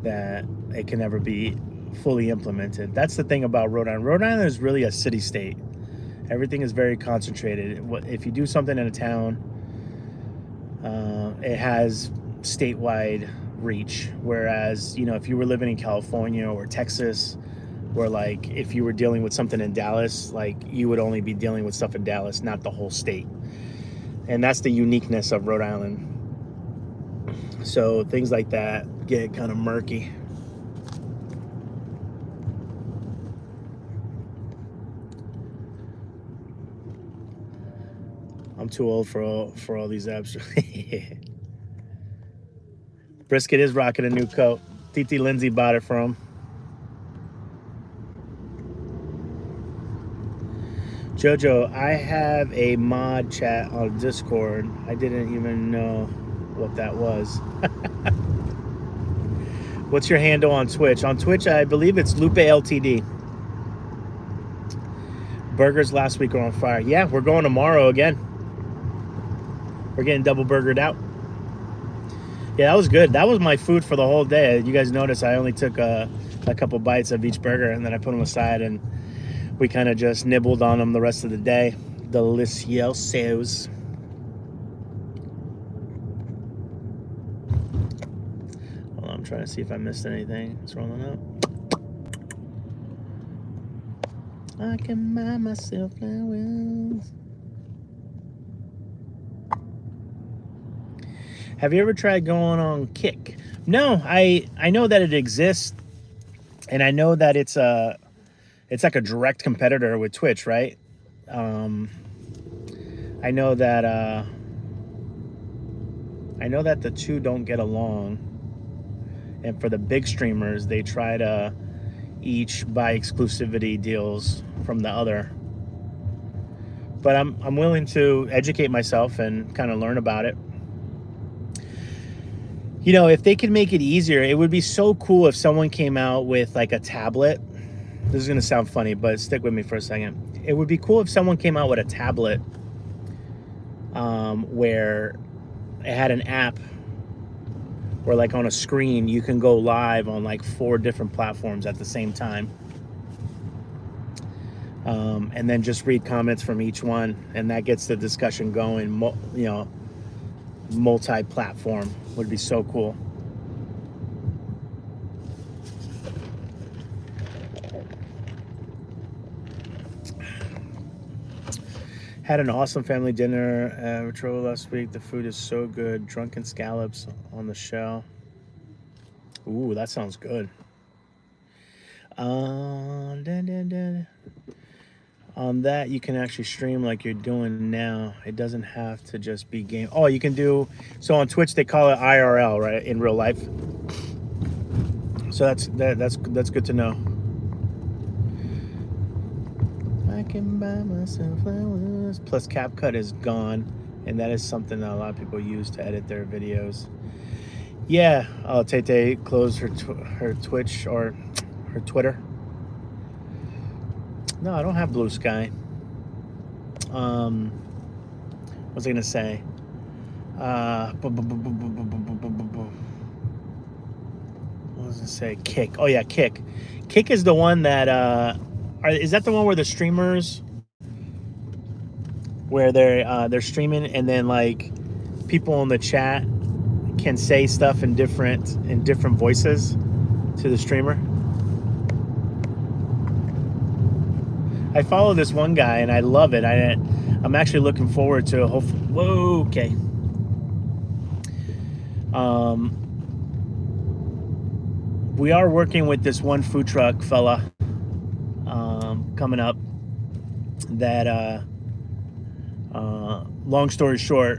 that it can never be fully implemented. That's the thing about Rhode Island. Rhode Island is really a city state. Everything is very concentrated. If you do something in a town, it has statewide reach. Whereas, you know, if you were living in California or Texas, where like if you were dealing with something in Dallas, like you would only be dealing with stuff in Dallas, not the whole state. And that's the uniqueness of Rhode Island. So things like that get kind of murky. I'm too old for all these apps. Brisket is rocking a new coat. TT Lindsay bought it from him. Jojo, I have a mod chat on Discord. I didn't even know what that was. What's your handle on Twitch? On Twitch, I believe it's Lupe LTD. Burgers last week are on fire. Yeah, we're going tomorrow again. We're getting double burgered out. Yeah, that was good. That was my food for the whole day. You guys notice I only took a couple bites of each burger and then I put them aside and we kind of just nibbled on them the rest of the day. Deliciosos. Hold on, I'm trying to see if I missed anything. It's rolling up. I can buy myself flowers. Have you ever tried going on Kick? No, I know that it exists, and I know that it's like a direct competitor with Twitch, right? I know that the two don't get along, and for the big streamers, they try to each buy exclusivity deals from the other. But I'm willing to educate myself and kind of learn about it. You know, if they could make it easier, it would be so cool if someone came out with like a tablet. This is going to sound funny, but stick with me for a second. It would be cool if someone came out with a tablet where it had an app where like on a screen you can go live on like 4 different platforms at the same time. And then just read comments from each one, and that gets the discussion going. You know, multi-platform would be so cool. Had an awesome family dinner at Retro last week. The food is so good. Drunken scallops on the shell. Ooh, that sounds good. On that, you can actually stream like you're doing now. It doesn't have to just be game. Oh, you can do, so on Twitch they call it IRL, right? In real life. So that's good to know. I can buy myself flowers. Plus CapCut is gone, and that is something that a lot of people use to edit their videos. Yeah, Tay closed her Twitch or her Twitter. No, I don't have Blue Sky. What was I gonna say? What was I say? Kick. Oh yeah, Kick. Kick is the one that is that the one where the streamers, where they're streaming and then like people in the chat can say stuff in different voices to the streamer? I follow this one guy and I love it. I'm actually looking forward to hopefully. Whoa, okay. we are working with this one food truck fella coming up that long story short,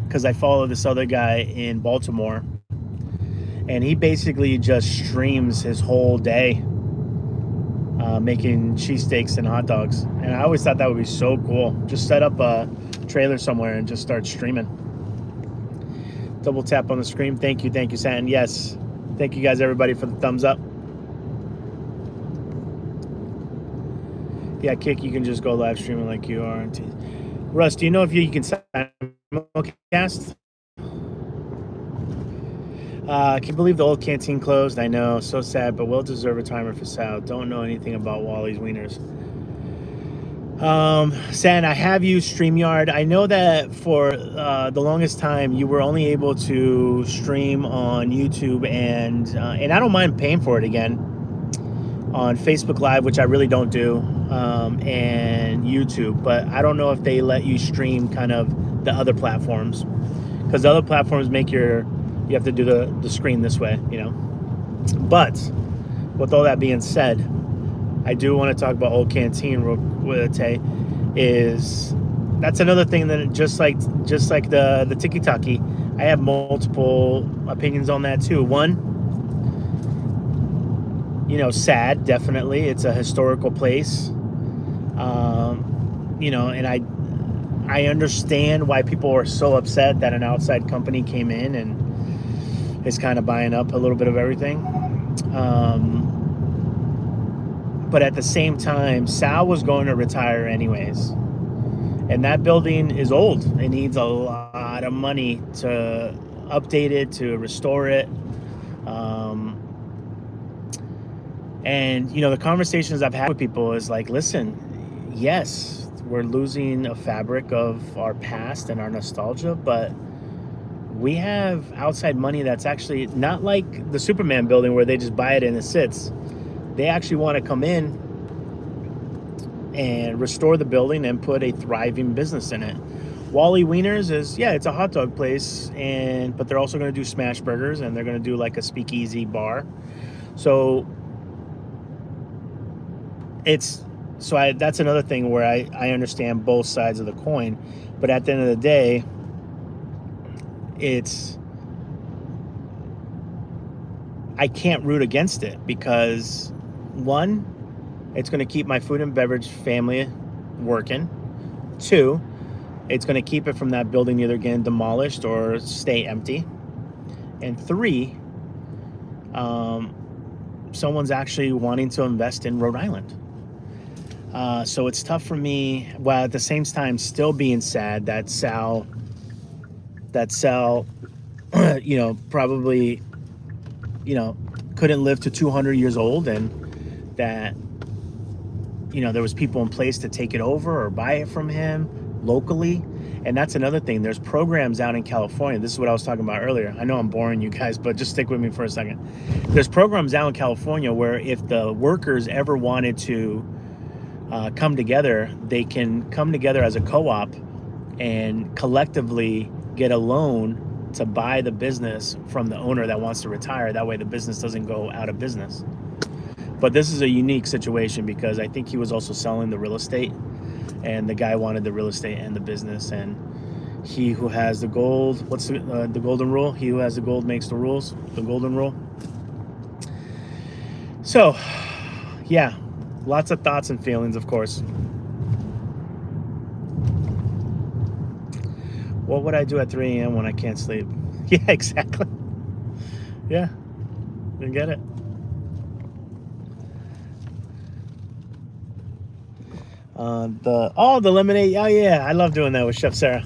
because I follow this other guy in Baltimore, and he basically just streams his whole day making cheesesteaks and hot dogs. And I always thought that would be so cool. Just set up a trailer somewhere and just start streaming. Double tap on the screen. Thank you, Santan. Yes, thank you guys, everybody, for the thumbs up. Yeah, Kick, you can just go live streaming like you are. Russ, do you know if you can simulcast? Can you believe the old canteen closed? I know, so sad, but will deserve a timer for Sal. Don't know anything about Wally's Wieners. San, I have used StreamYard. I know that for the longest time you were only able to stream on YouTube, and I don't mind paying for it again on Facebook Live, which I really don't do, and YouTube, but I don't know if they let you stream kind of the other platforms, because the other platforms make you have to do the screen this way, you know. But with all that being said, I do want to talk about Old Canteen real quick. That's another thing that just like the tiki-taki, I have multiple opinions on that too. One, you know, sad, definitely. It's a historical place. You know, and I understand why people are so upset that an outside company came in and is kind of buying up a little bit of everything. But at the same time, Sal was going to retire anyways. And that building is old. It needs a lot of money to update it, to restore it. And, you know, the conversations I've had with people is like, listen, yes, we're losing a fabric of our past and our nostalgia, but we have outside money that's actually not like the Superman building where they just buy it and it sits. They actually want to come in and restore the building and put a thriving business in it. Wally Wieners is, yeah, it's a hot dog place, but they're also going to do smash burgers, and they're going to do like a speakeasy bar. So that's another thing where I understand both sides of the coin, but at the end of the day, I can't root against it, because one, it's going to keep my food and beverage family working. Two, it's going to keep it from that building either getting demolished or stay empty. And three, someone's actually wanting to invest in Rhode Island. So it's tough for me, while at the same time still being sad that Sal, you know, probably, you know, couldn't live to 200 years old, and that, you know, there was people in place to take it over or buy it from him locally. And that's another thing. There's programs out in California. This is what I was talking about earlier. I know I'm boring you guys, but just stick with me for a second. There's programs out in California where if the workers ever wanted to come together, they can come together as a co-op and collectively get a loan to buy the business from the owner that wants to retire. That way the business doesn't go out of business. But this is a unique situation because I think he was also selling the real estate, and the guy wanted the real estate and the business. And he who has the gold, what's the golden rule? He who has the gold makes the rules, the golden rule. So, yeah, lots of thoughts and feelings, of course. What would I do at 3 a.m. when I can't sleep? Yeah, exactly. Yeah, I get it. The lemonade. Oh yeah, I love doing that with Chef Sarah.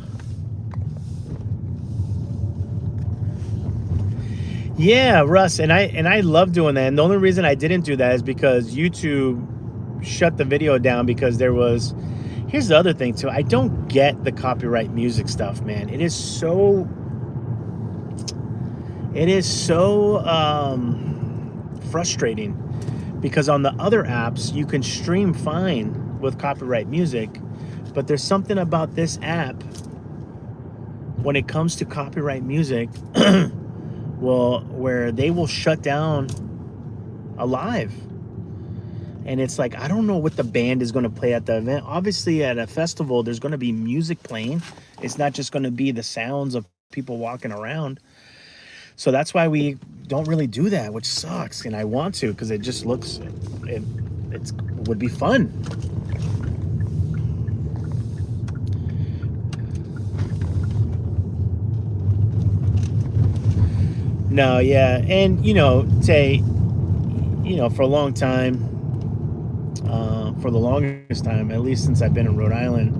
Yeah, Russ, and I love doing that. And the only reason I didn't do that is because YouTube shut the video down because there was. Here's the other thing too. I don't get the copyright music stuff, man. It is so frustrating because on the other apps you can stream fine with copyright music, but there's something about this app when it comes to copyright music where they will shut down alive. And it's like, I don't know what the band is going to play at the event. Obviously, at a festival, there's going to be music playing. It's not just going to be the sounds of people walking around. So that's why we don't really do that, which sucks. And I want to, because it just looks, it would be fun. No, yeah. And, for a long time, for the longest time, at least since I've been in Rhode Island,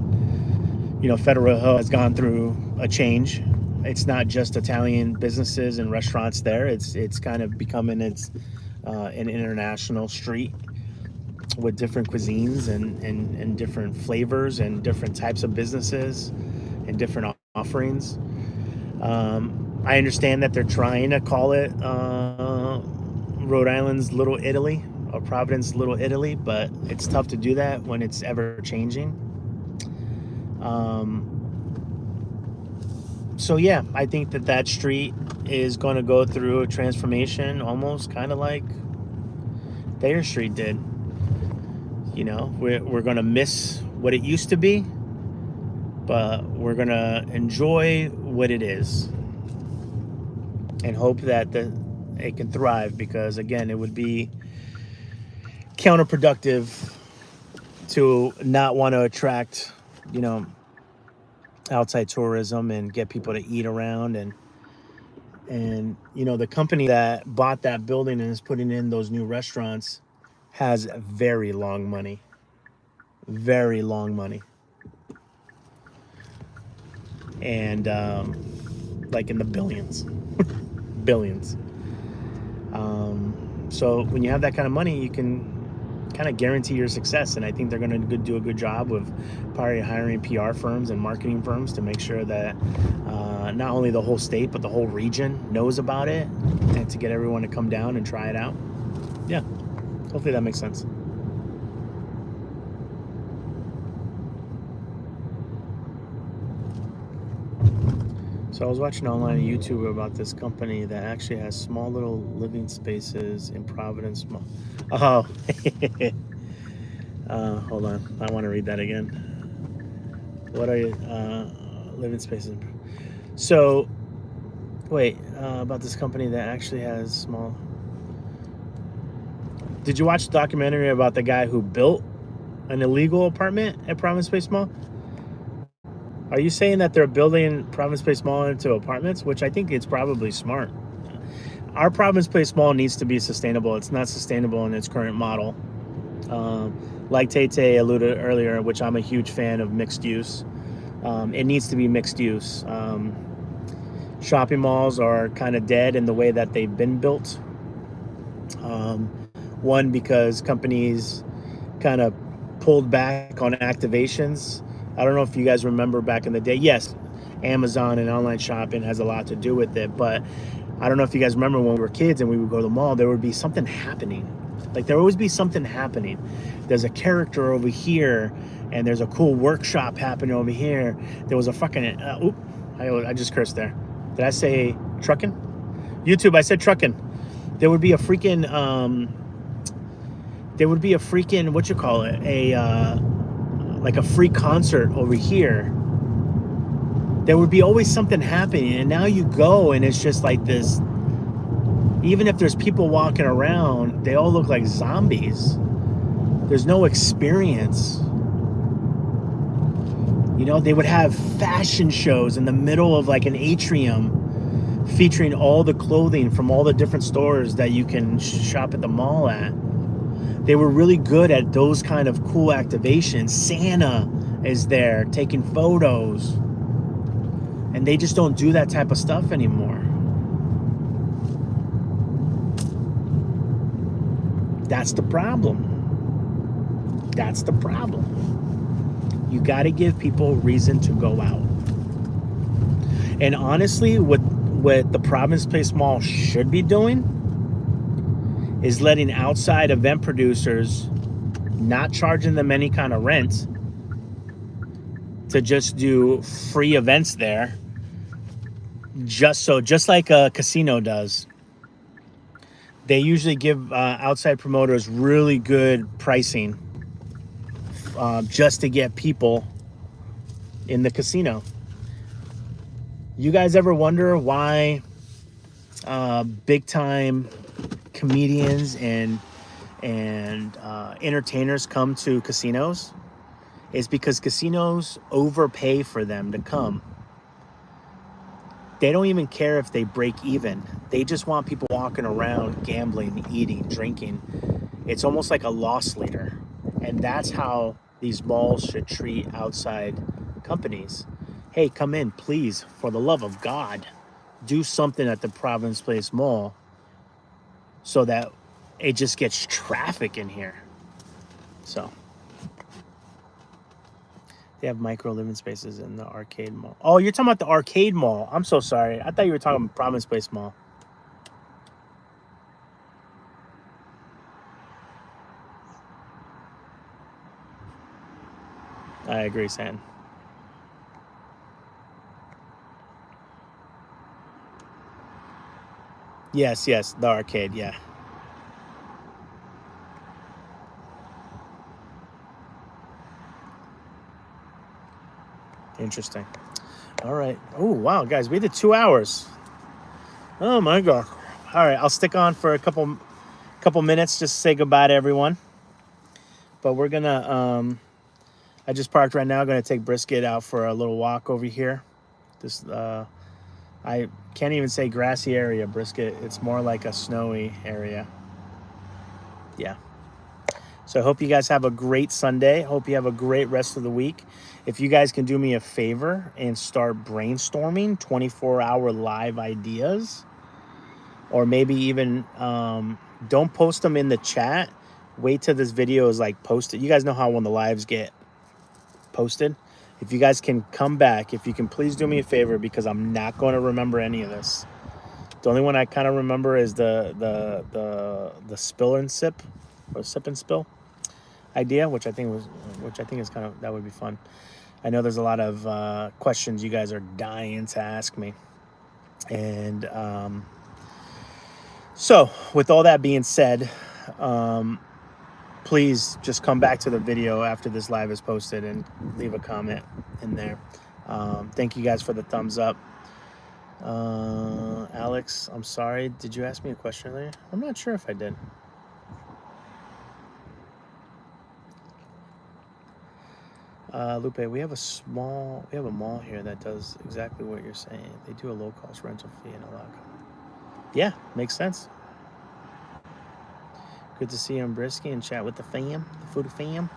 Federal Hill has gone through a change. It's not just Italian businesses and restaurants there. It's kind of becoming an international street with different cuisines and different flavors and different types of businesses and different offerings. I understand that they're trying to call it Rhode Island's Little Italy or Providence Little Italy, but it's tough to do that when it's ever changing. So yeah, I think that street is going to go through a transformation, almost kind of like Thayer Street did. We're going to miss what it used to be, but we're going to enjoy what it is and hope that it can thrive, because again, it would be counterproductive to not want to attract, outside tourism and get people to eat around. And the company that bought that building and is putting in those new restaurants has very long money. And like in the billions. So when you have that kind of money, you can kind of guarantee your success. And I think they're going to do a good job of probably hiring PR firms and marketing firms to make sure that not only the whole state, but the whole region knows about it, and to get everyone to come down and try it out. Yeah, hopefully that makes sense. So I was watching online on YouTube about this company that actually has small little living spaces in Providence. Oh, hold on. I want to read that again. What are you, living spaces? So, wait, about this company that actually has small. Did you watch the documentary about the guy who built an illegal apartment at Providence Place Mall? Are you saying that they're building Providence Place Mall into apartments? Which I think it's probably smart. Our Providence Place Mall needs to be sustainable. It's not sustainable in its current model. Like Tay alluded earlier, which I'm a huge fan of mixed use. It needs to be mixed use. Shopping malls are kind of dead in the way that they've been built. One, because companies kind of pulled back on activations. I don't know if you guys remember back in the day. Yes, Amazon and online shopping has a lot to do with it, but I don't know if you guys remember when we were kids and we would go to the mall, there would be something happening. Like, there would always be something happening. There's a character over here, and there's a cool workshop happening over here. There was a fucking, I just cursed there. Did I say trucking? YouTube, I said trucking. There would be a freaking, what you call it? Like a free concert over here. There would be always something happening, and now you go and it's just like this. Even if there's people walking around, they all look like zombies. There's no experience. They would have fashion shows in the middle of like an atrium featuring all the clothing from all the different stores that you can shop at the mall at. They were really good at those kind of cool activations. Santa is there taking photos. And they just don't do that type of stuff anymore. That's the problem. You got to give people reason to go out. And honestly, what the Providence Place Mall should be doing is letting outside event producers, not charging them any kind of rent, to just do free events there. just like a casino does, they usually give outside promoters really good pricing just to get people in the casino. You guys ever wonder why big time comedians and entertainers come to casinos? It's because casinos overpay for them to come. They don't even care if they break even. They just want people walking around, gambling, eating, drinking. It's almost like a loss leader. And that's how these malls should treat outside companies. Hey, come in, please, for the love of God. Do something at the Providence Place Mall so that it just gets traffic in here. So they have micro living spaces in the arcade mall. Oh, you're talking about the arcade mall. I'm so sorry. I thought you were talking about Providence Place Mall. I agree, Sam. Yes, the arcade, yeah. Interesting. All right. Oh, wow, guys, we did 2 hours. Oh my God. All right, I'll stick on for a couple minutes just to say goodbye to everyone. But we're gonna I just parked right now, gonna take Brisket out for a little walk over here. This I can't even say grassy area, Brisket. It's more like a snowy area. Yeah. So I hope you guys have a great Sunday. Hope you have a great rest of the week. If you guys can do me a favor and start brainstorming 24-hour live ideas, or maybe even don't post them in the chat. Wait till this video is like posted. You guys know how when the lives get posted. If you guys can come back, if you can please do me a favor, because I'm not going to remember any of this. The only one I kind of remember is the spill and sip, or sip and spill idea, which I think is kind of, that would be fun. I know there's a lot of questions you guys are dying to ask me, and so with all that being said, please just come back to the video after this live is posted and leave a comment in there. Thank you guys for the thumbs up. Alex, I'm sorry. Did you ask me a question earlier? I'm not sure if I did. Lupe, we have a mall here that does exactly what you're saying. They do a low-cost rental fee in a lot. Yeah, makes sense. Good to see you on Brisky and chat with the fam, the food fam.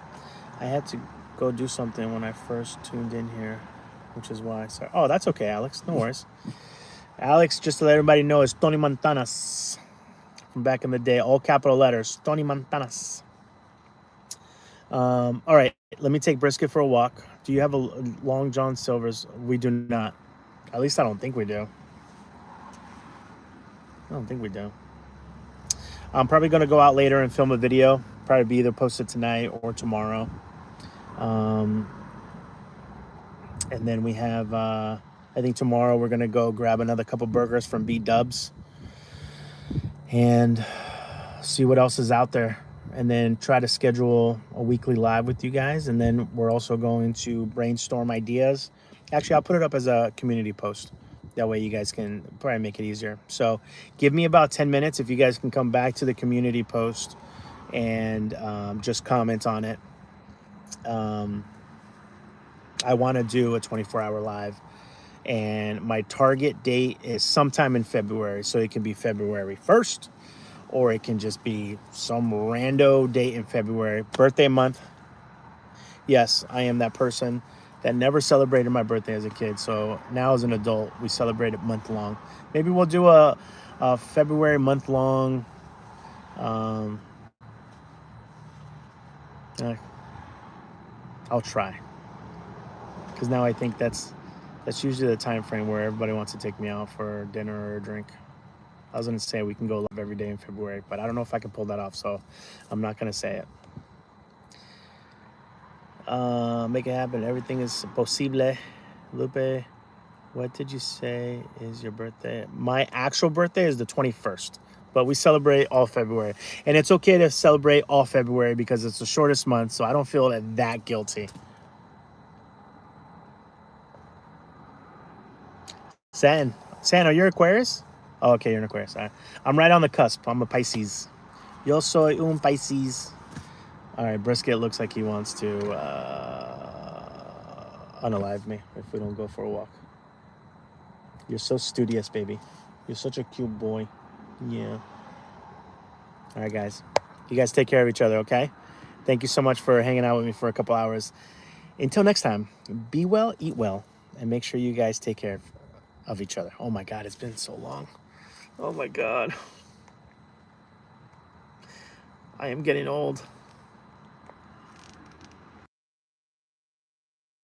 I had to go do something when I first tuned in here, which is why. Sorry. Oh, that's okay, Alex. No worries. Alex, just to let everybody know, is Tony Montanas from back in the day. All capital letters. Tony Montanas. All right, let me take Brisket for a walk. Do you have a Long John Silver's? We do not. At least I don't think we do. I don't think we do. I'm probably going to go out later and film a video. Probably be either posted tonight or tomorrow. And then we have, I think tomorrow we're going to go grab another couple burgers from B-Dubs and see what else is out there. And then try to schedule a weekly live with you guys. And then we're also going to brainstorm ideas. Actually, I'll put it up as a community post. That way you guys can probably make it easier. So give me about 10 minutes if you guys can come back to the community post and just comment on it. I want to do a 24-hour live. And my target date is sometime in February. So it can be February 1st. Or it can just be some rando date in February. Birthday month. Yes, I am that person that never celebrated my birthday as a kid. So now as an adult, we celebrate it month long. Maybe we'll do a February month long. I'll try. Because now I think that's usually the time frame where everybody wants to take me out for dinner or a drink. I was going to say we can go live every day in February, but I don't know if I can pull that off, so I'm not going to say it. Make it happen. Everything is posible. Lupe, What did you say is your birthday? My actual birthday is the 21st, but we celebrate all February. And it's okay to celebrate all February because it's the shortest month, so I don't feel that guilty. San, are you Aquarius? Oh, okay, you're an Aquarius. All right. I'm right on the cusp. I'm a Pisces. Yo soy un Pisces. All right, Brisket looks like he wants to unalive me if we don't go for a walk. You're so studious, baby. You're such a cute boy. Yeah. All right, guys. You guys take care of each other, okay? Thank you so much for hanging out with me for a couple hours. Until next time, be well, eat well, and make sure you guys take care of each other. Oh my God, it's been so long. Oh my God. I am getting old.